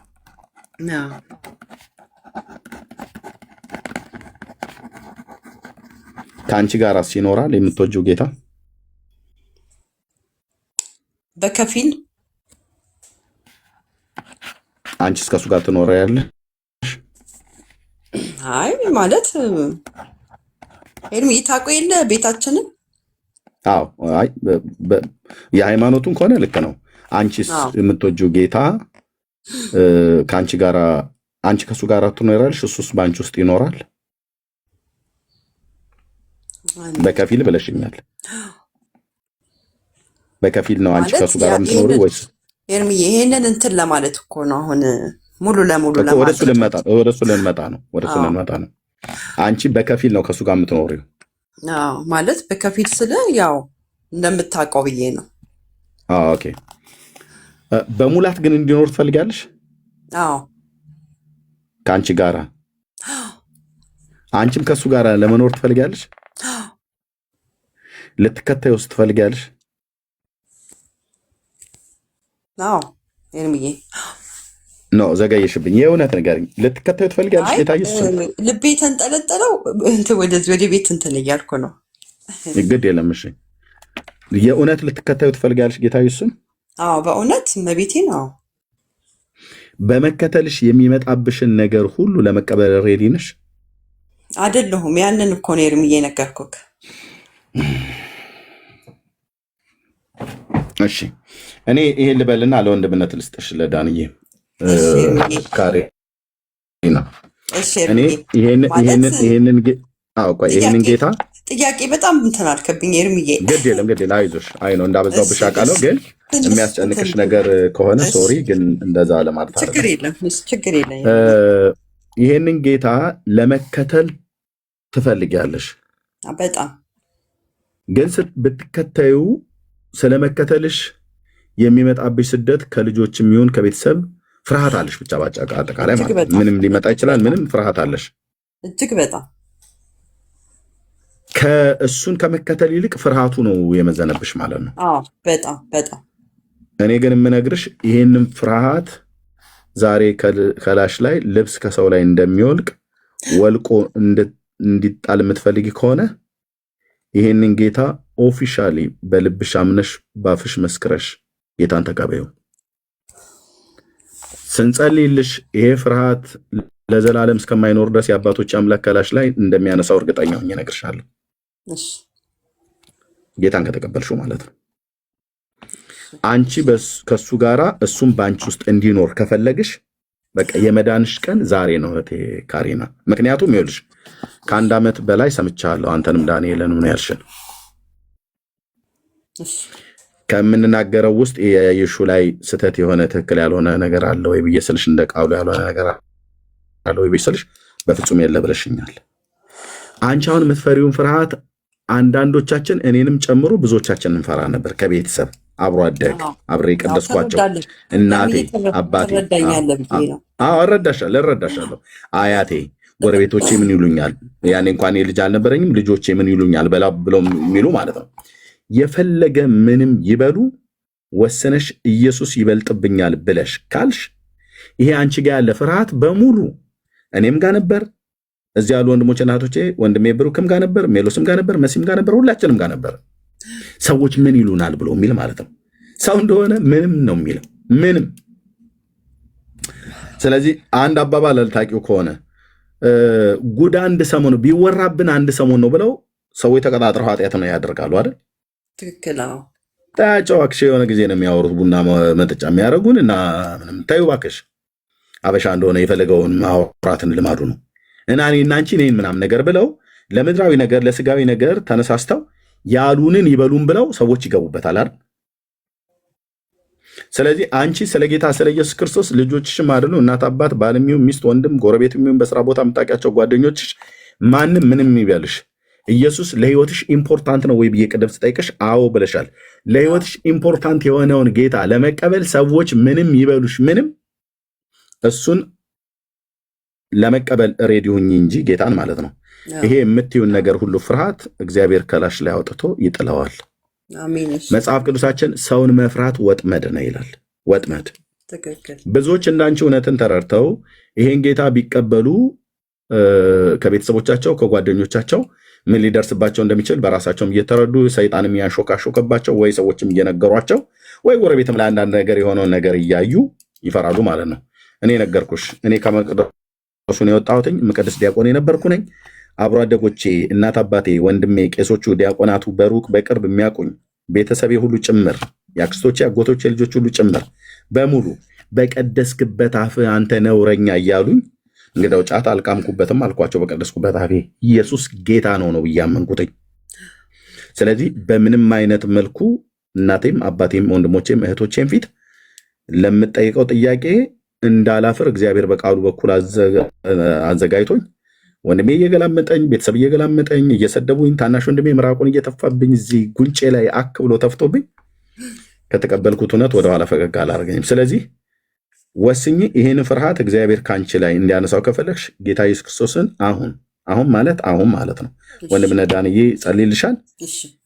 ከአንቺ ጋር ይኖራል የምትወጂው ጌታ? በከፊል አንቺስ ከሱ ጋር ትኖሪያለሽ? አይ ማለት ኤርሚ ታውቀው የለ ቤታችንን። አዎ፣ አይ የሃይማኖቱን ከሆነ ልክ ነው። አንቺስ የምትወጂው ጌታ ከአንቺ ጋር አንቺ ከሱ ጋር ትኖሪያለሽ? እሱስ በአንቺ ውስጥ ይኖራል? በከፊል ብለሽኛል። በከፊል ነው አንቺ ከሱ ጋር የምትኖሪ ወይስ? ኤርሚዬ ይሄንን እንትን ለማለት እኮ ነው አሁን ሙሉ ለሙሉ ለማለት ወደሱ ልንመጣ ነው። አንቺ በከፊል ነው ከሱ ጋር የምትኖሪው? አዎ፣ ማለት በከፊል ስለ ያው እንደምታውቀው ብዬ ነው። ኦኬ። በሙላት ግን እንዲኖር ትፈልጋለሽ? አዎ፣ ከአንቺ ጋራ አንቺም ከሱ ጋር ለመኖር ትፈልጋለሽ? ልትከታዩስ ትፈልጋለሽ? አዎ ኤርሚዬ ነው ዘገየሽብኝ። የእውነት ነገር ልትከታዩ ትፈልጋለሽ? ጌታ ኢየሱስ ልቤ ተንጠለጠለው ወደዚህ ወደ ቤት እንትን እያልኩ ነው። ግድ የለም። እሺ፣ የእውነት ልትከታዩ ትፈልጋለሽ ጌታ ኢየሱስን? አዎ በእውነት መቤቴ ነው። በመከተልሽ የሚመጣብሽን ነገር ሁሉ ለመቀበል ሬዲ ነሽ? አይደለሁም። ያንን እኮ ነው ኤርሚዬ ነገርኩህ። እሺ፣ እኔ ይሄን ልበልና ለወንድምነት ልስጥሽ ለዳንዬ ይሄንን ጌታ ጥያቄ በጣም እንትን አልከብኝ ኤርሚዬ። ግድ የለም አይዞሽ። አይ ነው እንዳበዛው ብሻቃለው፣ ግን የሚያስጨንቅሽ ነገር ከሆነ ሶሪ፣ ግን እንደዛ ለማለት ችግር የለም። ይሄንን ጌታ ለመከተል ትፈልጊያለሽ በጣም ግን ብትከተዩ ስለመከተልሽ የሚመጣብሽ ስደት ከልጆች የሚሆን ከቤተሰብ ፍርሃት አለሽ። ብቻ አጠቃላይ ማለት ምንም ሊመጣ ይችላል። ምንም ፍርሃት አለሽ እጅግ በጣም ከእሱን ከመከተል ይልቅ ፍርሃቱ ነው የመዘነብሽ ማለት ነው። በጣም በጣም። እኔ ግን የምነግርሽ ይሄንን ፍርሃት ዛሬ ከላሽ ላይ ልብስ ከሰው ላይ እንደሚወልቅ ወልቆ እንዲጣል የምትፈልጊ ከሆነ ይሄንን ጌታ ኦፊሻሊ በልብሽ አምነሽ ባፍሽ መስክረሽ ጌታን ተቀበዩ። ስንጸልይልሽ ይሄ ፍርሃት ለዘላለም እስከማይኖር ድረስ የአባቶች አምላክ ከላሽ ላይ እንደሚያነሳው እርግጠኛ ሆኜ እነግርሻለሁ። ጌታን ከተቀበልሽው ማለት ነው። አንቺ ከሱ ጋራ እሱም በአንቺ ውስጥ እንዲኖር ከፈለግሽ በቃ የመዳንሽ ቀን ዛሬ ነው እህቴ ካሪና። ምክንያቱም ይኸውልሽ ከ1 ዓመት በላይ ሰምቻለሁ አንተንም ዳንኤልንም ነው ያልሽን። ከምንናገረው ውስጥ የያየሹ ላይ ስተት የሆነ ትክክል ያልሆነ ነገር አለ ወይ ብዬ ስልሽ እንደ ቃሉ ያልሆነ ነገር አለ ወይ ብዬ ስልሽ በፍጹም የለ ብለሽኛል። አንቺ አሁን የምትፈሪውን ፍርሃት አንዳንዶቻችን እኔንም ጨምሮ ብዙዎቻችን እንፈራ ነበር። ከቤተሰብ አብሮ አደግ አብሬ ቀደስኳቸው እናቴ አባቴ እረዳሻለሁ አያቴ ጎረቤቶቼ ምን ይሉኛል፣ ያኔ እንኳን የልጅ አልነበረኝም ልጆቼ ምን ይሉኛል ብለው የሚሉ ማለት ነው። የፈለገ ምንም ይበሉ ወሰነሽ ኢየሱስ ይበልጥብኛል ብለሽ ካልሽ ይሄ አንቺ ጋር ያለ ፍርሃት በሙሉ እኔም ጋር ነበር፣ እዚህ ያሉ ወንድሞች እናቶቼ፣ ወንድሜ ብሩክም ጋር ነበር፣ ሜሎስም ጋር ነበር፣ መሲም ጋር ነበር፣ ሁላችንም ጋር ነበር። ሰዎች ምን ይሉናል ብሎ የሚል ማለት ነው። ሰው እንደሆነ ምንም ነው የሚለው ምንም። ስለዚህ አንድ አባባል አልታቂው ከሆነ ጉድ አንድ ሰሞን ቢወራብን አንድ ሰሞን ነው ብለው ሰዎች ተቀጣጥረው ኃጢአት ነው ያደርጋሉ አይደል? ትክክል። ታያቸው አክሽ የሆነ ጊዜ ነው የሚያወሩት ቡና መጠጫ የሚያደርጉን እና ምንም ታዩ ባክሽ። አበሻ እንደሆነ የፈለገውን ማውራትን ልማዱ ነው እና እኔና አንቺ እኔን ምናምን ነገር ብለው ለምድራዊ ነገር ለስጋዊ ነገር ተነሳስተው ያሉንን ይበሉን ብለው ሰዎች ይገቡበታል አይደል? ስለዚህ አንቺ ስለ ጌታ ስለ ኢየሱስ ክርስቶስ ልጆችሽም አይደሉ እናት አባት ባልም ይሁን ሚስት ወንድም ጎረቤትም ይሁን በስራ ቦታ የምታውቂያቸው ጓደኞችሽ ማንም ምንም ይበልሽ ኢየሱስ ለህይወትሽ ኢምፖርታንት ነው ወይ ብዬ ቅድም ስጠይቅሽ አዎ ብለሻል። ለህይወትሽ ኢምፖርታንት የሆነውን ጌታ ለመቀበል ሰዎች ምንም ይበሉሽ ምንም እሱን ለመቀበል ሬዲ ሁኚ እንጂ ጌታን ማለት ነው። ይሄ የምትዩን ነገር ሁሉ ፍርሃት እግዚአብሔር ከላሽ ላይ አውጥቶ ይጥለዋል። መጽሐፍ ቅዱሳችን ሰውን መፍራት ወጥመድ ነው ይላል። ወጥመድ። ብዙዎች እንዳንቺ እውነትን ተረድተው ይሄን ጌታ ቢቀበሉ ከቤተሰቦቻቸው ከጓደኞቻቸው ምን ሊደርስባቸው እንደሚችል በራሳቸውም እየተረዱ ሰይጣንም ያሾካሾከባቸው ወይ ሰዎችም እየነገሯቸው ወይ ጎረቤትም ላይ አንዳንድ ነገር የሆነውን ነገር እያዩ ይፈራሉ ማለት ነው። እኔ ነገርኩሽ፣ እኔ ከመቅደሱ ነው የወጣሁትኝ። መቅደስ ዲያቆን የነበርኩ ነኝ። አብሮ አደጎቼ፣ እናት አባቴ፣ ወንድሜ፣ ቄሶቹ፣ ዲያቆናቱ በሩቅ በቅርብ የሚያውቁኝ ቤተሰቤ ሁሉ ጭምር የአክስቶቼ አጎቶቼ ልጆች ሁሉ ጭምር በሙሉ በቀደስክበት አፍ አንተ ነውረኛ እያሉኝ እንግዲያው ጫት አልቃምኩበትም አልኳቸው። በቀደስኩበት አፌ ኢየሱስ ጌታ ነው እያመንኩትኝ። ስለዚህ በምንም አይነት መልኩ እናቴም አባቴም ወንድሞቼም እህቶቼም ፊት ለምጠይቀው ጥያቄ እንዳላፍር እግዚአብሔር በቃሉ በኩል አዘጋጅቶኝ ወንድሜ እየገላመጠኝ ቤተሰብ እየገላመጠኝ እየሰደቡኝ ታናሽ ወንድሜ ምራቁን እየተፋብኝ እዚህ ጉንጬ ላይ አክ ብሎ ተፍቶብኝ ከተቀበልኩት እውነት ወደኋላ ፈቀቅ አላደረገኝም። ስለዚህ ወስኝ ይህን ፍርሃት እግዚአብሔር ካንቺ ላይ እንዲያነሳው ከፈለግሽ ጌታ ኢየሱስ ክርስቶስን አሁን ማለት ነው ወንድምነ ዳንዬ ጸልይልሻል።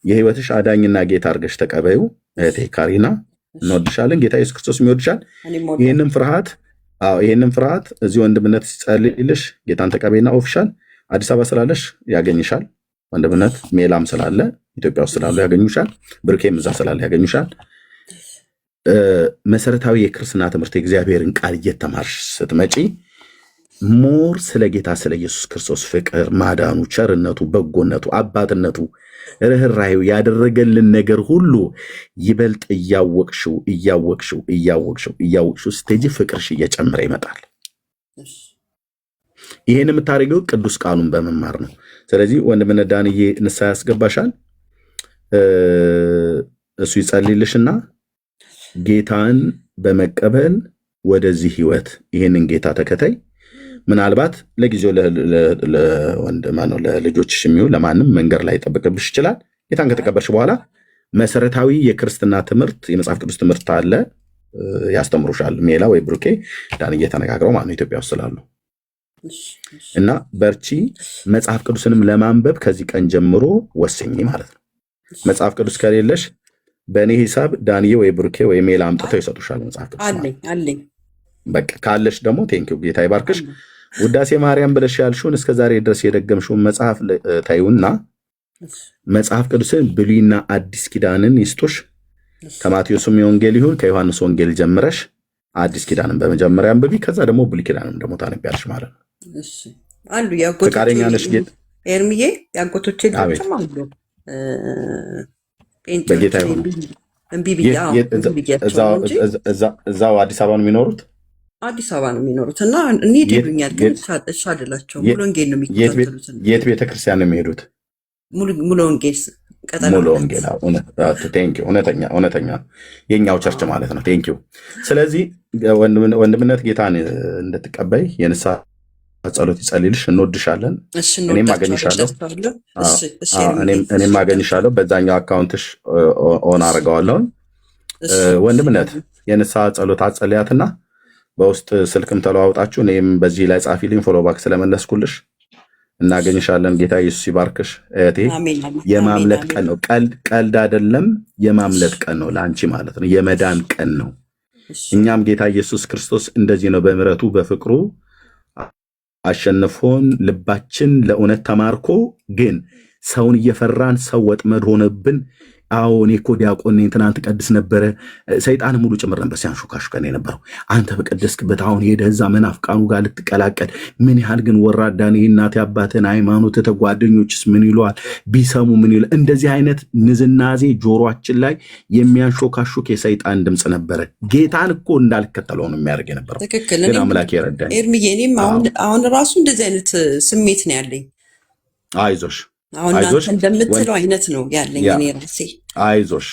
የህይወትሽ አዳኝና ጌታ አድርገሽ ተቀበዩ። እህቴ ካሪና እንወድሻለን። ጌታ ኢየሱስ ክርስቶስ ይወድሻል። ይህንን ፍርሃት እዚህ ወንድምነት ሲጸልይልሽ ጌታን ተቀበይና ኦፊሻል አዲስ አበባ ስላለሽ ያገኝሻል። ወንድምነት ሜላም ስላለ ኢትዮጵያ ውስጥ ስላሉ ያገኙሻል። ብርኬም እዛ ስላለ ያገኙሻል። መሰረታዊ የክርስትና ትምህርት የእግዚአብሔርን ቃል እየተማርሽ ስትመጪ ሞር ስለ ጌታ ስለ ኢየሱስ ክርስቶስ ፍቅር፣ ማዳኑ፣ ቸርነቱ፣ በጎነቱ፣ አባትነቱ፣ ርኅራኄው ያደረገልን ነገር ሁሉ ይበልጥ እያወቅሽው ስቴጅ ፍቅርሽ እየጨመረ ይመጣል። ይህን የምታደርገው ቅዱስ ቃሉን በመማር ነው። ስለዚህ ወንድምነ ዳንዬ ንስሐ ያስገባሻል። እሱ ይጸልይልሽና ጌታን በመቀበል ወደዚህ ህይወት ይህንን ጌታ ተከታይ። ምናልባት ለጊዜው ለልጆችሽ የሚሆን ለማንም መንገድ ላይ ይጠብቅብሽ ይችላል። ጌታን ከተቀበልሽ በኋላ መሰረታዊ የክርስትና ትምህርት የመጽሐፍ ቅዱስ ትምህርት አለ፣ ያስተምሩሻል። ሜላ ወይ ብሩኬ ዳንዬ ተነጋግረው ማለት ነው ኢትዮጵያ ውስጥ ስላሉ እና በርቺ። መጽሐፍ ቅዱስንም ለማንበብ ከዚህ ቀን ጀምሮ ወስኝ ማለት ነው። መጽሐፍ ቅዱስ ከሌለሽ በእኔ ሂሳብ ዳንዬ ወይ ብሩኬ ወይ ሜላ አምጥተው ይሰጡሻል መጽሐፍ ቅዱስ አለኝ። በቃ ካለሽ ደግሞ ቴንኪው ጌታ ይባርክሽ። ውዳሴ ማርያም ብለሽ ያልሽውን እስከ ዛሬ ድረስ የደገምሽውን መጽሐፍ ታዩና መጽሐፍ ቅዱስን ብሉይና አዲስ ኪዳንን ይስጡሽ። ከማቴዎስም የወንጌል ይሁን ከዮሐንስ ወንጌል ጀምረሽ አዲስ ኪዳንን በመጀመሪያ አንብቢ። ከዛ ደግሞ ብሉይ ኪዳንን ደግሞ ታነቢያለሽ ማለት ነው። አሉ ፈቃደኛ ነሽ ጌጥ ኤርሚዬ? ያጎቶቼ ልጆችም አሉ በጌታ ይሁን። እዛው አዲስ አበባ ነው የሚኖሩት። አዲስ አበባ ነው የሚኖሩት እና እንሂድ ይሉኛል፣ ግን እሺ አይደላቸውም። ሙሉ ወንጌል ነው የሚከታተሉት። የት ቤተክርስቲያን ነው የሚሄዱት? ሙሉ ወንጌል ቀጠና። ሙሉ ወንጌል እውነተኛ የኛው ቸርች ማለት ነው። ቴንኪው። ስለዚህ ወንድምነት ጌታን እንድትቀበይ የንስሐ ጸሎት ይጸልይልሽ። እንወድሻለን። እኔም አገኝሻለሁ። በዛኛው አካውንትሽ ኦን አድርገዋለሁ። ወንድምነት የንስሐ ጸሎት አጸልያትና በውስጥ ስልክም ተለዋውጣችሁ እኔም በዚህ ላይ ጻፊልኝ። ፎሎ ባክ ስለመለስኩልሽ እናገኝሻለን። ጌታ ኢየሱስ ይባርክሽ እህቴ። የማምለጥ ቀን ነው፣ ቀልድ አይደለም። የማምለጥ ቀን ነው ለአንቺ ማለት ነው። የመዳን ቀን ነው። እኛም ጌታ ኢየሱስ ክርስቶስ እንደዚህ ነው በምሕረቱ በፍቅሩ አሸንፎን ልባችን ለእውነት ተማርኮ ግን ሰውን እየፈራን ሰው ወጥመድ ሆነብን አዎ እኔ እኮ ዲያቆን ነኝ፣ ትናንት ቀድስ ነበረ። ሰይጣን ሙሉ ጭምር ነበር ሲያንሾካሹከን የነበረው። አንተ በቀደስክበት አሁን ሄደህ እዛ መናፍቃኑ ጋር ልትቀላቀል። ምን ያህል ግን ወራዳን! እናት አባትን ሃይማኖት ተጓደኞችስ ምን ይለዋል ቢሰሙ ምን ይሉ። እንደዚህ አይነት ንዝናዜ ጆሮአችን ላይ የሚያንሾካሹክ የሰይጣን ድምፅ ነበረ። ጌታን እኮ እንዳልከተለው ነው የሚያደርግ የነበረው። ትክክል። ግን አምላክ የረዳኝ ኤርምዬ፣ እኔም አሁን ራሱ እንደዚህ አይነት ስሜት ነው ያለኝ። አይዞሽ አሁን እናንተ እንደምትለው አይነት ነው ያለኝ እኔ ራሴ። አይዞሽ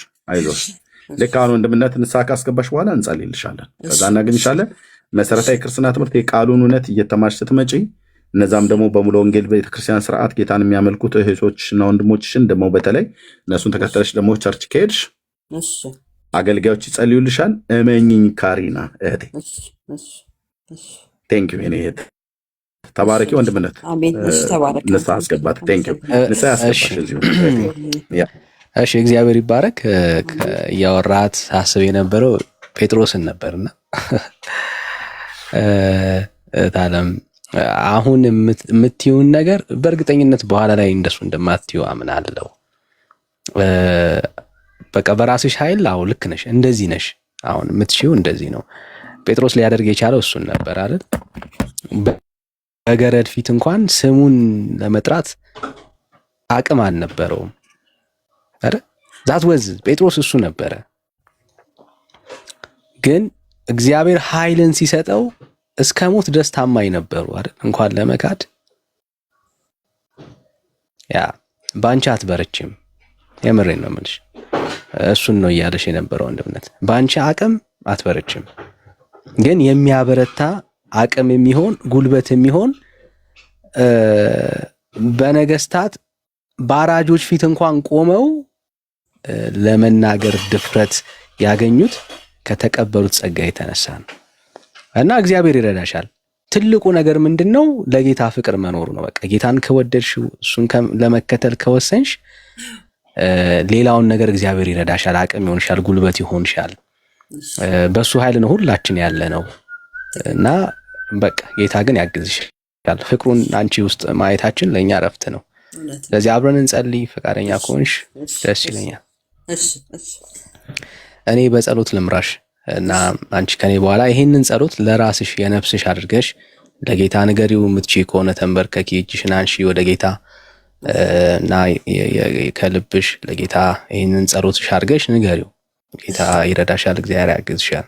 ልክ አሁን ወንድምነት ንስሐ ካስገባሽ በኋላ እንጸልይልሻለን፣ ከዛ እናገኝሻለን። መሰረታዊ ክርስትና ትምህርት የቃሉን እውነት እየተማርሽ ስትመጪ፣ እነዛም ደግሞ በሙሉ ወንጌል ቤተክርስቲያን ስርዓት ጌታን የሚያመልኩት እህቶችና ወንድሞችሽን ደግሞ በተለይ እነሱን ተከተለሽ ደግሞ ቸርች ከሄድሽ አገልጋዮች ይጸልዩልሻል። እመኝኝ ካሪና እህቴ። ቴንኪው የኔ እህት፣ ተባረኪ ወንድምነት። ንስሐ አስገባት። ቴንኪው ንስሐ አስገባሽ እዚሁ። እሺ እግዚአብሔር ይባረክ። እያወራት ሳስብ የነበረው ጴጥሮስን ነበርና ታለም አሁን የምትይውን ነገር በእርግጠኝነት በኋላ ላይ እንደሱ እንደማትይው አምናለሁ። በቃ በራስሽ ኃይል አዎ ልክ ነሽ፣ እንደዚህ ነሽ። አሁን የምትሽው እንደዚህ ነው። ጴጥሮስ ሊያደርግ የቻለው እሱን ነበር አይደል? በገረድ ፊት እንኳን ስሙን ለመጥራት አቅም አልነበረውም አይደል? ዛት ወዝ ጴጥሮስ እሱ ነበረ። ግን እግዚአብሔር ኃይልን ሲሰጠው እስከ ሞት ድረስ ታማኝ ነበሩ አይደል? እንኳን ለመካድ ያ ባንቺ አትበረችም። የምሬን ነው የምልሽ። እሱን ነው እያለሽ የነበረው ወንድምነት። ባንቺ አቅም አትበረችም፣ ግን የሚያበረታ አቅም የሚሆን ጉልበት የሚሆን በነገስታት ባራጆች ፊት እንኳን ቆመው ለመናገር ድፍረት ያገኙት ከተቀበሉት ጸጋ የተነሳ ነው። እና እግዚአብሔር ይረዳሻል። ትልቁ ነገር ምንድነው? ለጌታ ፍቅር መኖሩ ነው። በቃ ጌታን ከወደድሽው እሱን ለመከተል ከወሰንሽ ሌላውን ነገር እግዚአብሔር ይረዳሻል፣ አቅም ይሆንሻል፣ ጉልበት ይሆንሻል። በሱ ኃይል ነው ሁላችን ያለ ነው። እና በቃ ጌታ ግን ያግዝሻል። ፍቅሩን አንቺ ውስጥ ማየታችን ለኛ ረፍት ነው። ስለዚህ አብረን እንጸልይ። ፈቃደኛ ከሆንሽ ደስ ይለኛል። እኔ በጸሎት ልምራሽ እና አንቺ ከኔ በኋላ ይሄንን ጸሎት ለራስሽ የነፍስሽ አድርገሽ ለጌታ ንገሪው። የምትችይ ከሆነ ተንበርከኪ፣ እጅሽን አንሺ ወደ ጌታ እና ከልብሽ ለጌታ ይሄንን ጸሎትሽ አድርገሽ ንገሪው። ጌታ ይረዳሻል፣ እግዚአብሔር ያግዝሻል።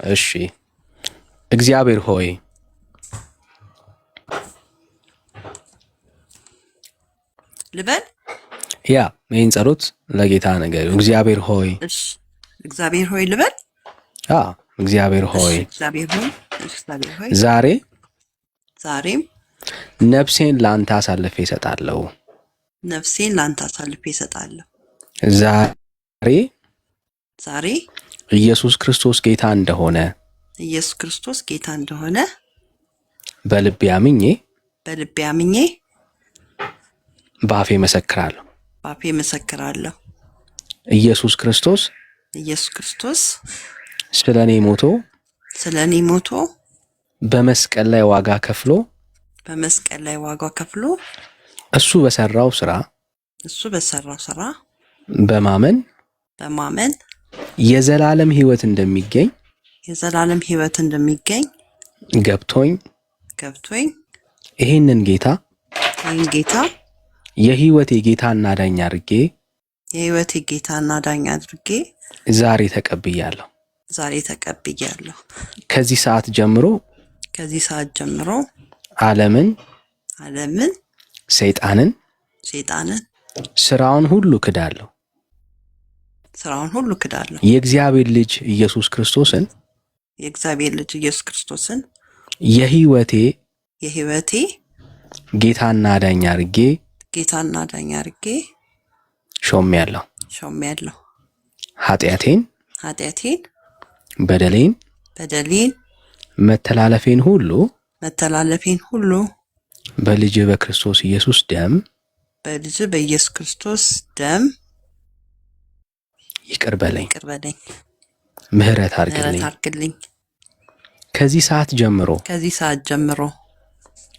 እሺ እግዚአብሔር ሆይ ልበል። ያ ይህን ጸሎት ለጌታ ነገር እግዚአብሔር ሆይ እግዚአብሔር ሆይ ልበል። እግዚአብሔር ሆይ ዛሬም ነፍሴን ላንተ አሳልፌ እሰጣለሁ። ዛሬ ኢየሱስ ክርስቶስ ጌታ እንደሆነ በልቤ አምኜ በአፌ መሰክራለሁ። ኢየሱስ ክርስቶስ ስለኔ ሞቶ በመስቀል ላይ ዋጋ ከፍሎ እሱ በሰራው ስራ በማመን የዘላለም ሕይወት እንደሚገኝ ገብቶኝ ይሄንን ጌታ የሕይወቴ ጌታና ዳኛ አድርጌ ዛሬ ተቀብያለሁ። ከዚህ ሰዓት ጀምሮ ዓለምን፣ ሰይጣንን፣ ስራውን ሁሉ ክዳለሁ። የእግዚአብሔር ልጅ ኢየሱስ ክርስቶስን የሕይወቴ ጌታና ዳኛ አድርጌ ሾሜያለሁ። ኃጢአቴን፣ በደሌን፣ መተላለፌን ሁሉ በልጅ በክርስቶስ ኢየሱስ ደም ይቅር በለኝ፣ ምህረት አድርግልኝ። ከዚህ ሰዓት ጀምሮ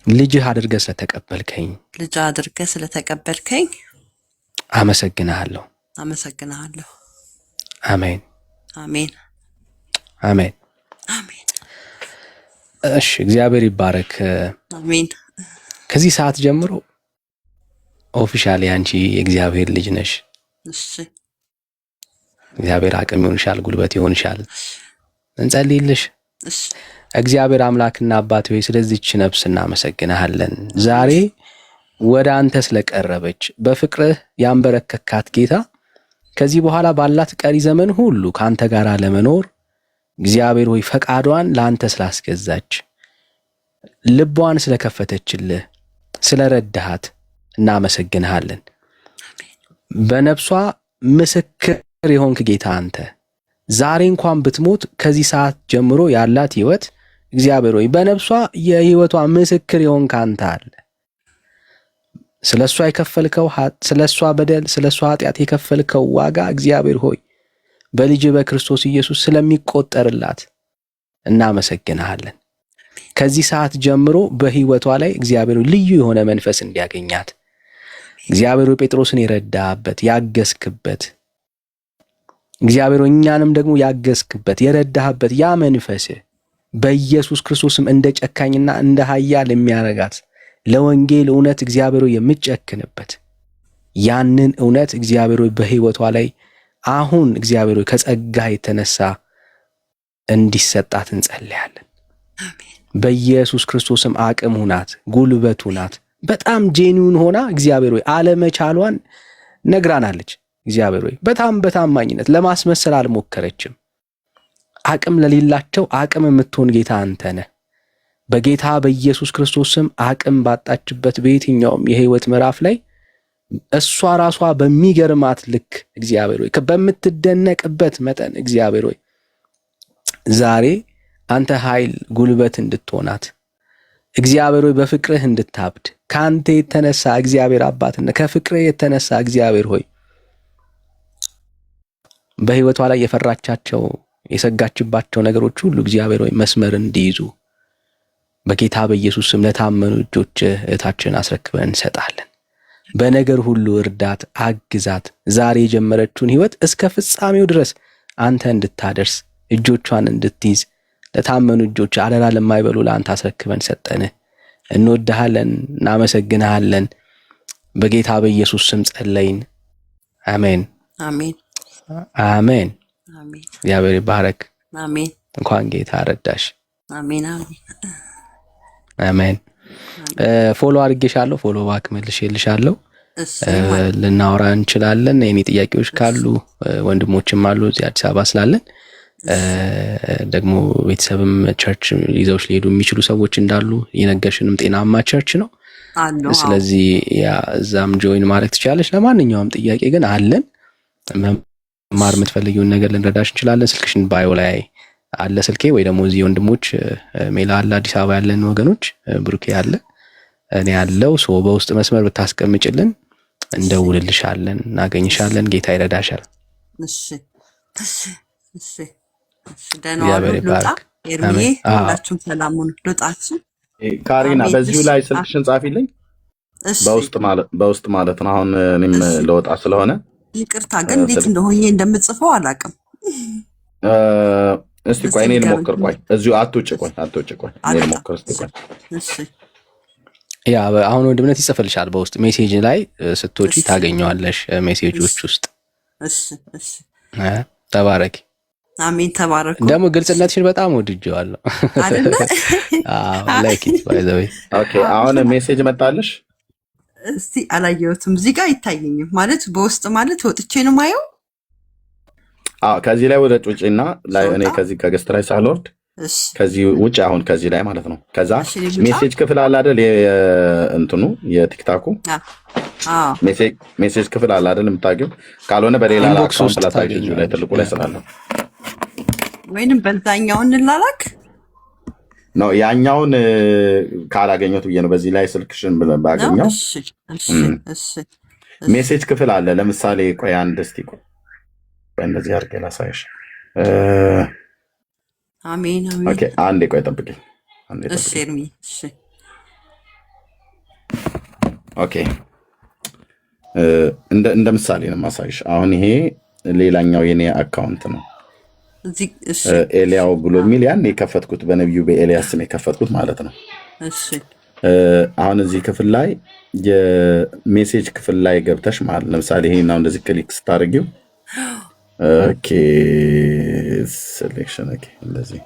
ልጅህ አድርገህ ስለተቀበልከኝ አመሰግንሃለሁ። አሜን። እሺ፣ እግዚአብሔር ይባረክ። አሜን። ከዚህ ሰዓት ጀምሮ ኦፊሻሊ አንቺ የእግዚአብሔር ልጅ ነሽ። እሺ፣ እግዚአብሔር አቅም ይሆንሻል፣ ጉልበት ይሆንሻል። እንጸልይልሽ። እሺ። እግዚአብሔር አምላክና አባት ሆይ ስለዚህች ነፍስ እናመሰግንሃለን። ዛሬ ወደ አንተ ስለቀረበች በፍቅርህ ያንበረከካት ጌታ ከዚህ በኋላ ባላት ቀሪ ዘመን ሁሉ ከአንተ ጋር ለመኖር እግዚአብሔር ሆይ ፈቃዷን ለአንተ ስላስገዛች ልቧን ስለከፈተችልህ ስለረዳሃት እናመሰግንሃለን። በነፍሷ ምስክር የሆንክ ጌታ አንተ ዛሬ እንኳን ብትሞት ከዚህ ሰዓት ጀምሮ ያላት ህይወት እግዚአብሔር ሆይ በነፍሷ የህይወቷ ምስክር የሆንክ አንተ አለ። ስለሷ የከፈልከው ስለሷ በደል ስለሷ ኃጢአት የከፈልከው ዋጋ እግዚአብሔር ሆይ በልጅ በክርስቶስ ኢየሱስ ስለሚቆጠርላት እናመሰግንሃለን። ከዚህ ሰዓት ጀምሮ በህይወቷ ላይ እግዚአብሔር ልዩ የሆነ መንፈስ እንዲያገኛት እግዚአብሔር ጴጥሮስን የረዳህበት ያገዝክበት እግዚአብሔር እኛንም ደግሞ ያገዝክበት የረዳህበት ያ መንፈስ በኢየሱስ ክርስቶስም እንደ ጨካኝና እንደ ኃያል የሚያረጋት ለወንጌል እውነት እግዚአብሔር የምትጨክንበት ያንን እውነት እግዚአብሔር በህይወቷ ላይ አሁን እግዚአብሔር ከጸጋ የተነሳ እንዲሰጣት እንጸልያለን። በኢየሱስ ክርስቶስም አቅም ሁናት፣ ጉልበት ሁናት። በጣም ጄኒውን ሆና እግዚአብሔር አለመቻሏን ነግራናለች። እግዚአብሔር በጣም በታማኝነት ለማስመሰል አልሞከረችም። አቅም ለሌላቸው አቅም የምትሆን ጌታ አንተ ነህ። በጌታ በኢየሱስ ክርስቶስም አቅም ባጣችበት በየትኛውም የህይወት ምዕራፍ ላይ እሷ ራሷ በሚገርማት ልክ እግዚአብሔር በምትደነቅበት መጠን እግዚአብሔር ዛሬ አንተ ኃይል ጉልበት እንድትሆናት እግዚአብሔር በፍቅርህ እንድታብድ ካንተ የተነሳ እግዚአብሔር አባትነት ከፍቅርህ የተነሳ እግዚአብሔር ሆይ በህይወቷ ላይ የፈራቻቸው የሰጋችባቸው ነገሮች ሁሉ እግዚአብሔር ሆይ መስመር እንዲይዙ በጌታ በኢየሱስ ስም ለታመኑ እጆች እህታችንን አስረክበን እንሰጣለን። በነገር ሁሉ እርዳት፣ አግዛት። ዛሬ የጀመረችውን ህይወት እስከ ፍጻሜው ድረስ አንተ እንድታደርስ እጆቿን እንድትይዝ ለታመኑ እጆች አደራ ለማይበሉ ለአንተ አስረክበን ሰጠንህ። እንወድሃለን፣ እናመሰግንሃለን። በጌታ በኢየሱስ ስም ጸለይን። አሜን፣ አሜን፣ አሜን። አሜን። እግዚአብሔር ይባረክ። አሜን። እንኳን ጌታ ረዳሽ። አሜን፣ አሜን፣ አሜን። ፎሎ አድርጌሻለሁ፣ ፎሎ ባክ መልሼልሻለሁ። እሺ፣ ልናወራ እንችላለን። የኔ ጥያቄዎች ካሉ ወንድሞችም አሉ እዚህ አዲስ አበባ ስላለን ደግሞ ቤተሰብም ቸርች ይዘውሽ ሊሄዱ የሚችሉ ሰዎች እንዳሉ የነገርሽንም ጤናማ ቸርች ነው አሉ። ስለዚህ ያ እዛም ጆይን ማድረግ ትችላለሽ። ለማንኛውም ጥያቄ ግን አለን። መማር የምትፈልጊውን ነገር ልንረዳሽ እንችላለን። ስልክሽን ባዮ ላይ አለ ስልኬ፣ ወይ ደግሞ እዚህ ወንድሞች ሜላ አለ፣ አዲስ አበባ ያለን ወገኖች ብሩኬ አለ፣ እኔ ያለው ሰው በውስጥ መስመር ብታስቀምጭልን እንደውልልሻለን፣ እናገኝሻለን። ጌታ ይረዳሻል። እሺ፣ እሺ፣ እሺ። ደህና ዋሉ። ልውጣ። ኤርሚዬ ሁላችሁም ሰላም ሁኑ። ልውጣችሁ። ካሪና በዚሁ ላይ ስልክሽን ጻፊልኝ። በውስጥ ማለት ነው። አሁን እኔም ለወጣ ስለሆነ ይቅርታ፣ ግን እንዴት እንደሆነ እንደምጽፈው አላውቅም። እስቲ ቆይ እኔ ልሞክር። ቆይ እዚሁ አትውጭ። ቆይ እኔ ልሞክር። እስቲ ቆይ። እሺ፣ ያ አሁን ወንድምነት ይጽፍልሻል በውስጥ ሜሴጅ ላይ ስትወጪ ታገኘዋለሽ ሜሴጆች ውስጥ። እሺ፣ እሺ። ተባረኪ። አሜን። ተባረኩ። ደግሞ ግልጽነትሽን በጣም ወድጄዋለሁ አይደለ? ላይክ ኢት ባይ ዘ ዌይ። ኦኬ፣ አሁን ሜሴጅ መጣልሽ? እስቲ አላየሁትም። እዚህ ጋር አይታየኝም ማለት በውስጥ ማለት ወጥቼ ነው ማየው። ከዚህ ላይ ወደ ጩጭና ላይ እኔ ከዚህ ከገስት ላይ ሳልወርድ ከዚህ ውጭ አሁን ከዚህ ላይ ማለት ነው። ከዛ ሜሴጅ ክፍል አለ አይደል? እንትኑ የቲክታኩ ሜሴጅ ክፍል አለ አይደል? የምታውቂው ካልሆነ በሌላ አካውንት ላታገኙ ላይ ትልቁ ላይ ስላለ ወይንም በዛኛው እንላላክ ነው። ያኛውን ካላገኘሁት ብዬ ነው። በዚህ ላይ ስልክሽን ባገኘው ሜሴጅ ክፍል አለ። ለምሳሌ ቆይ አንድ እስቲ ቆይ እንደዚህ አድርጌ ላሳይሽ። አሜን አሜን። ኦኬ አንዴ ቆይ ጠብቀኝ፣ እሺ ኤርሚ እሺ። ኦኬ እንደ ምሳሌ ነው ማሳይሽ። አሁን ይሄ ሌላኛው የኔ አካውንት ነው ኤልያው ብሎ የሚል ያን የከፈትኩት በነቢዩ በኤልያስ ስም የከፈትኩት ማለት ነው። እሺ አሁን እዚህ ክፍል ላይ የሜሴጅ ክፍል ላይ ገብተሽ ማለት ለምሳሌ ይሄን አሁን እንደዚህ ክሊክ ስታደርጊው ኦኬ ሴሌክሽን ኦኬ እንደዚህ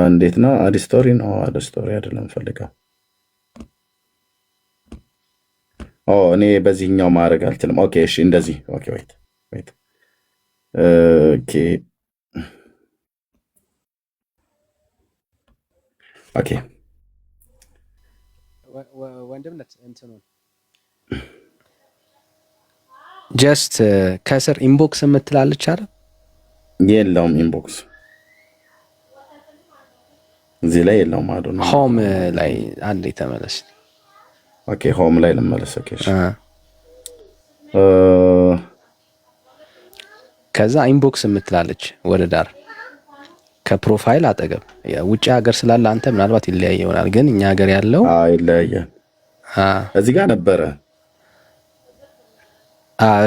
እንዴት ነው አድ ስቶሪ ነው አድ ስቶሪ አይደለም ፈልገው እኔ በዚህኛው ማድረግ አልችልም። ኦኬ እሺ እንደዚህ ኦኬ ዌይት ኦኬ ኦኬ ወንድምነት እንትኑን ጀስት ከስር ኢንቦክስ የምትላለች አይደል? የለውም ኢንቦክስ እዚህ ላይ የለውም። አዶ ነው ሆም ላይ አንዴ ተመለስ። ኦኬ ሆም ላይ ልመለስ። ኦኬ ከዛ ኢንቦክስ የምትላለች ወደ ዳር ከፕሮፋይል አጠገብ ውጭ ሀገር ስላለ አንተ ምናልባት ይለያየ ይሆናል፣ ግን እኛ ሀገር ያለው ይለያያል። እዚህ ጋር ነበረ።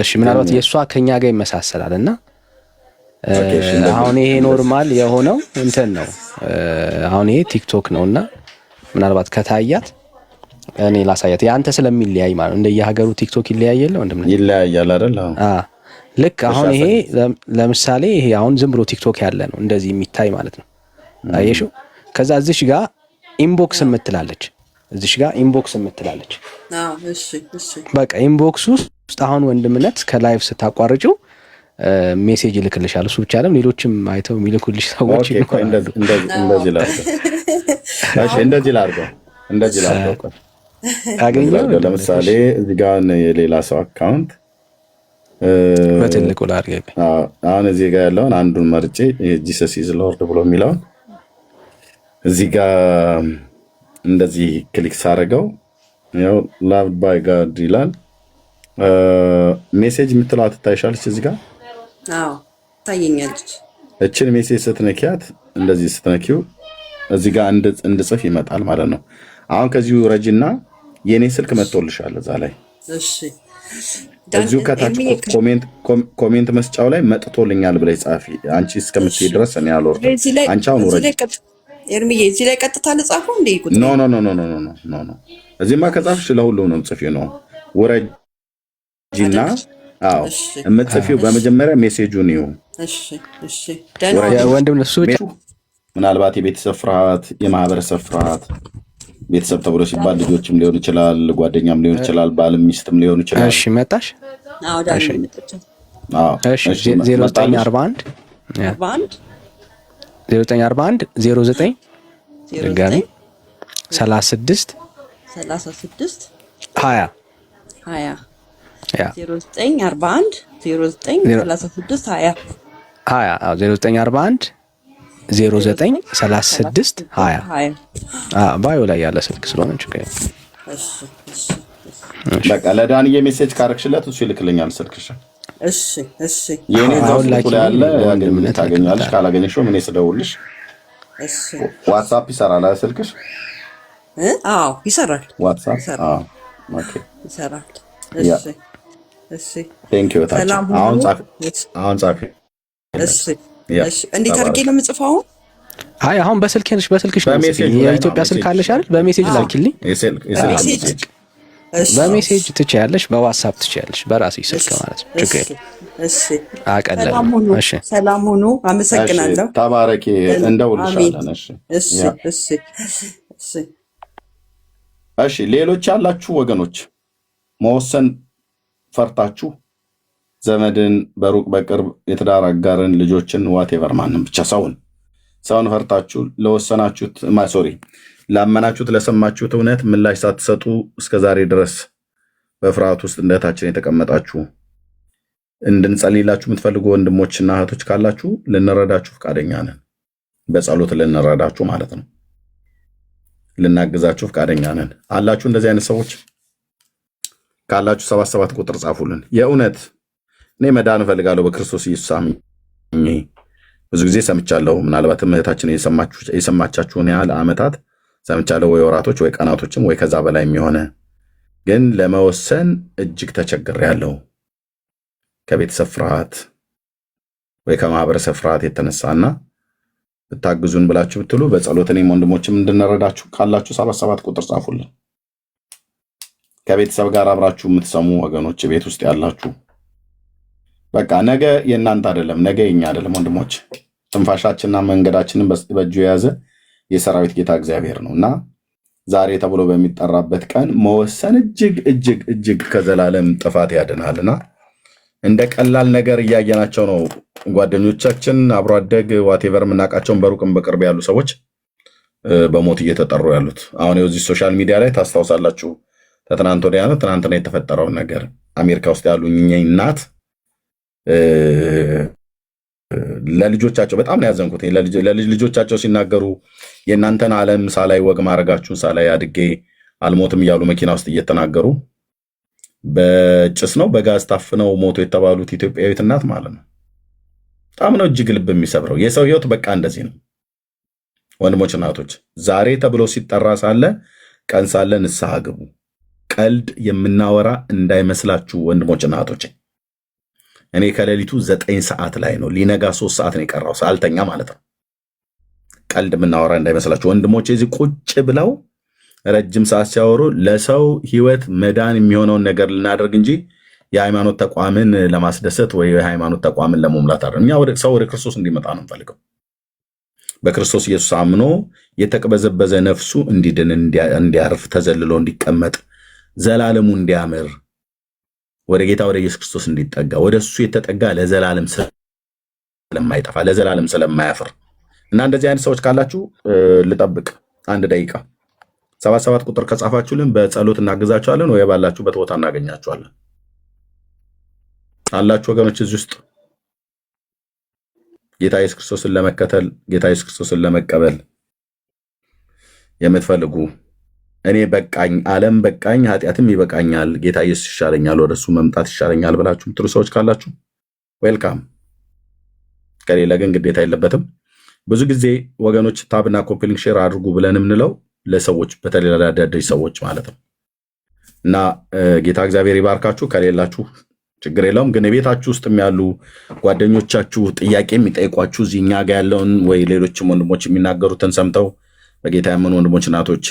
እሺ ምናልባት የእሷ ከኛ ጋር ይመሳሰላል እና አሁን ይሄ ኖርማል የሆነው እንትን ነው። አሁን ይሄ ቲክቶክ ነውና ምናልባት ከታያት እኔ ላሳያት ያንተ ስለሚለያይ ማለት ነው። እንደየሀገሩ ቲክቶክ ይለያይ የለው እንደምን ይለያያል አይደል? ልክ አሁን ይሄ ለምሳሌ ይሄ አሁን ዝም ብሎ ቲክቶክ ያለ ነው እንደዚህ የሚታይ ማለት ነው። አየሽው? ከዛ እዚሽ ጋር ኢንቦክስ የምትላለች እዚሽ ጋር ኢንቦክስ የምትላለች። እሺ እሺ በቃ ኢንቦክስ ውስጥ አሁን ወንድምነት ከላይቭ ስታቋርጪው ሜሴጅ ይልክልሻል። እሱ ብቻ አይደለም ሌሎችም አይተው የሚልኩልሽ ሰዎች ይልኩ። እንደዚህ ላድርገው። እሺ እንደዚህ ላድርገው። አገኘው። ለምሳሌ እዚህ ጋር የሌላ ሰው አካውንት በትልቁ ላድርገው። አሁን እዚህ ጋር ያለውን አንዱን መርጬ ጂሰስ ኢዝ ሎርድ ብሎ የሚለውን እዚህ ጋር እንደዚህ ክሊክ ሳደርገው ያው ላቭድ ባይ ጋድ ይላል። ሜሴጅ የምትለው ትታይሻለች እዚህ ጋር። ታየኛለች። እችን ሜሴጅ ስትነኪያት እንደዚህ ስትነኪው እዚህ ጋር እንድጽፍ ይመጣል ማለት ነው። አሁን ከዚሁ ረጅና የኔ ስልክ መጥቶልሻል እዛ ላይ። እሺ እዚሁ ከታች ኮሜንት መስጫው ላይ መጥቶልኛል ብለሽ ጻፊ። አንቺ እስከምትሄድ ድረስ እኔ አልወርድ። አንቺ አሁን ወረጅ ኤርሚዬ እዚህ ላይ ቀጥታ ልጻፈው እንዴ? ይቁጥ ኖ እዚህማ ከጻፍሽ ለሁሉም ነው ጽፊው ነው ወረጅና የምትጽፊው በመጀመሪያ ሜሴጁን ይሁን። እሺ ወንድም ለሱ ብቻ ምናልባት የቤተሰብ ፍርሃት፣ የማህበረሰብ ፍርሃት ቤተሰብ ተብሎ ሲባል ልጆችም ሊሆን ይችላል፣ ጓደኛም ሊሆን ይችላል፣ ባልም ሚስትም ሊሆን ይችላል። እሺ መጣሽ? እሺ 0941 0941 09 ድጋሚ 36 20 0941 0936 0941 0936 20 ባዮ ላይ ያለ ስልክ ስለሆነ ችግር በቃ ለዳንዬ ሜሴጅ ካረክሽለት እሱ ይልክልኛል ስልክሽ። እሺ የኔ ዛው ላይ ያለ ወንድምነት ታገኛለሽ። ካላገኘሽው ምን ስደውልሽ ዋትስአፕ ይሰራል ስልክሽ? ይሰራል። ዋትስአፕ ኦኬ ይሰራል። እሺ ቴንክ ዩ ታች አሁን ጻፊ። እሺ እንዴት አድርጌ ነው የምጽፈው? አሁን በስልክሽ የኢትዮጵያ ስልክ አለሽ አይደል? በሜሴጅ ላኪልኝ። በሜሴጅ ትችያለሽ፣ በዋትስአፕ ትችያለሽ፣ በራስሽ ስልክ ማለት ነው። ችግር የለም። አቀለለ። እሺ ሰላም ሁኑ። አመሰግናለሁ። ተባረኪ። እንደውልሻለን። እሺ ሌሎች ያላችሁ ወገኖች መወሰን ፈርታችሁ ዘመድን፣ በሩቅ በቅርብ የትዳር አጋርን፣ ልጆችን፣ ዋቴቨር ማንም ብቻ ሰውን ፈርታችሁ ለወሰናችሁት ላመናችሁት ለሰማችሁት እውነት ምላሽ ሳትሰጡ እስከዛሬ ድረስ በፍርሃት ውስጥ እንደታችን የተቀመጣችሁ እንድንጸልይላችሁ የምትፈልጉ ወንድሞችና እህቶች ካላችሁ ልንረዳችሁ ፈቃደኛ ነን። በጸሎት ልንረዳችሁ ማለት ነው። ልናግዛችሁ ፈቃደኛ ነን። አላችሁ እንደዚህ አይነት ሰዎች ካላችሁ 77 ቁጥር ጻፉልን። የእውነት እኔ መዳን እፈልጋለሁ በክርስቶስ ኢየሱስ አምኜ ብዙ ጊዜ ሰምቻለሁ። ምናልባትም እህታችን የሰማቻችሁን ያህል ዓመታት ሰምቻለሁ፣ ወይ ወራቶች ወይ ቀናቶችም ወይ ከዛ በላይ የሚሆነ ግን ለመወሰን እጅግ ተቸግሬያለሁ። ከቤተሰብ ፍርሃት ወይ ከማህበረሰብ ፍርሃት የተነሳና ብታግዙን ብላችሁ ብትሉ በጸሎት እኔም ወንድሞችም እንድንረዳችሁ ካላችሁ 77 ቁጥር ጻፉልን። ከቤተሰብ ጋር አብራችሁ የምትሰሙ ወገኖች ቤት ውስጥ ያላችሁ በቃ ነገ የእናንተ አይደለም፣ ነገ የኛ አይደለም ወንድሞች። ትንፋሻችንና መንገዳችንን በእጁ የያዘ የሰራዊት ጌታ እግዚአብሔር ነው እና ዛሬ ተብሎ በሚጠራበት ቀን መወሰን እጅግ እጅግ እጅግ ከዘላለም ጥፋት ያድናልና እንደ ቀላል ነገር እያየናቸው ነው። ጓደኞቻችን አብሮ አደግ ዋቴቨር የምናውቃቸውን በሩቅም በቅርብ ያሉ ሰዎች በሞት እየተጠሩ ያሉት አሁን የዚህ ሶሻል ሚዲያ ላይ ታስታውሳላችሁ። ከትናንት ወዲያ ነው ትናንትና የተፈጠረውን ነገር አሜሪካ ውስጥ ያሉ እናት ለልጆቻቸው በጣም ነው ያዘንኩት። ለልጆቻቸው ሲናገሩ የእናንተን ዓለም ሳላይ ወግ ማድረጋችሁን ሳላይ አድጌ አልሞትም እያሉ መኪና ውስጥ እየተናገሩ በጭስ ነው በጋዝ ታፍነው ሞቶ የተባሉት ኢትዮጵያዊት እናት ማለት ነው። በጣም ነው እጅግ ልብ የሚሰብረው። የሰው ህይወት በቃ እንደዚህ ነው ወንድሞች እናቶች። ዛሬ ተብሎ ሲጠራ ሳለ ቀን ሳለ ንስሐ ግቡ። ቀልድ የምናወራ እንዳይመስላችሁ ወንድሞች እናቶች። እኔ ከሌሊቱ 9 ሰዓት ላይ ነው ሊነጋ 3 ሰዓት ነው የቀረው ሳልተኛ ማለት ነው። ቀልድ የምናወራ እንዳይመስላችሁ ወንድሞች። እዚህ ቁጭ ብለው ረጅም ሰዓት ሲያወሩ ለሰው ህይወት መዳን የሚሆነውን ነገር ልናደርግ እንጂ የሃይማኖት ተቋምን ለማስደሰት ወይ የሃይማኖት ተቋምን ለመሙላት አይደለም። እኛ ሰው ወደ ክርስቶስ እንዲመጣ ነው እንፈልገው። በክርስቶስ ኢየሱስ አምኖ የተቅበዘበዘ ነፍሱ እንዲድን፣ እንዲያርፍ፣ ተዘልሎ እንዲቀመጥ፣ ዘላለሙ እንዲያምር፣ ወደ ጌታ ወደ ኢየሱስ ክርስቶስ እንዲጠጋ፣ ወደ እሱ የተጠጋ ለዘላለም ስለማይጠፋ ለዘላለም ስለማያፍር እና እንደዚህ አይነት ሰዎች ካላችሁ ልጠብቅ 1 ደቂቃ 77 ቁጥር ከጻፋችሁልን በጸሎት እናግዛችኋለን ወይ ባላችሁበት ቦታ እናገኛችኋለን። አላችሁ ወገኖች እዚህ ውስጥ ጌታ ኢየሱስ ክርስቶስን ለመከተል ጌታ ኢየሱስ ክርስቶስን ለመቀበል የምትፈልጉ እኔ በቃኝ፣ ዓለም በቃኝ፣ ኃጢአትም ይበቃኛል፣ ጌታ ኢየሱስ ይሻለኛል፣ ወደሱ መምጣት ይሻለኛል ብላችሁ የምትሉ ሰዎች ካላችሁ ዌልካም። ከሌለ ግን ግዴታ የለበትም። ብዙ ጊዜ ወገኖች ታብና ኮፒሊንግ ሼር አድርጉ ብለን የምንለው ለሰዎች በተለይ ለአዳዲስ ሰዎች ማለት ነው እና ጌታ እግዚአብሔር ይባርካችሁ። ከሌላችሁ ችግር የለውም። ግን የቤታችሁ ውስጥ ያሉ ጓደኞቻችሁ ጥያቄ የሚጠይቋችሁ እዚህ እኛ ጋር ያለውን ወይ ሌሎችም ወንድሞች የሚናገሩትን ሰምተው በጌታ ያመኑ ወንድሞች እናቶች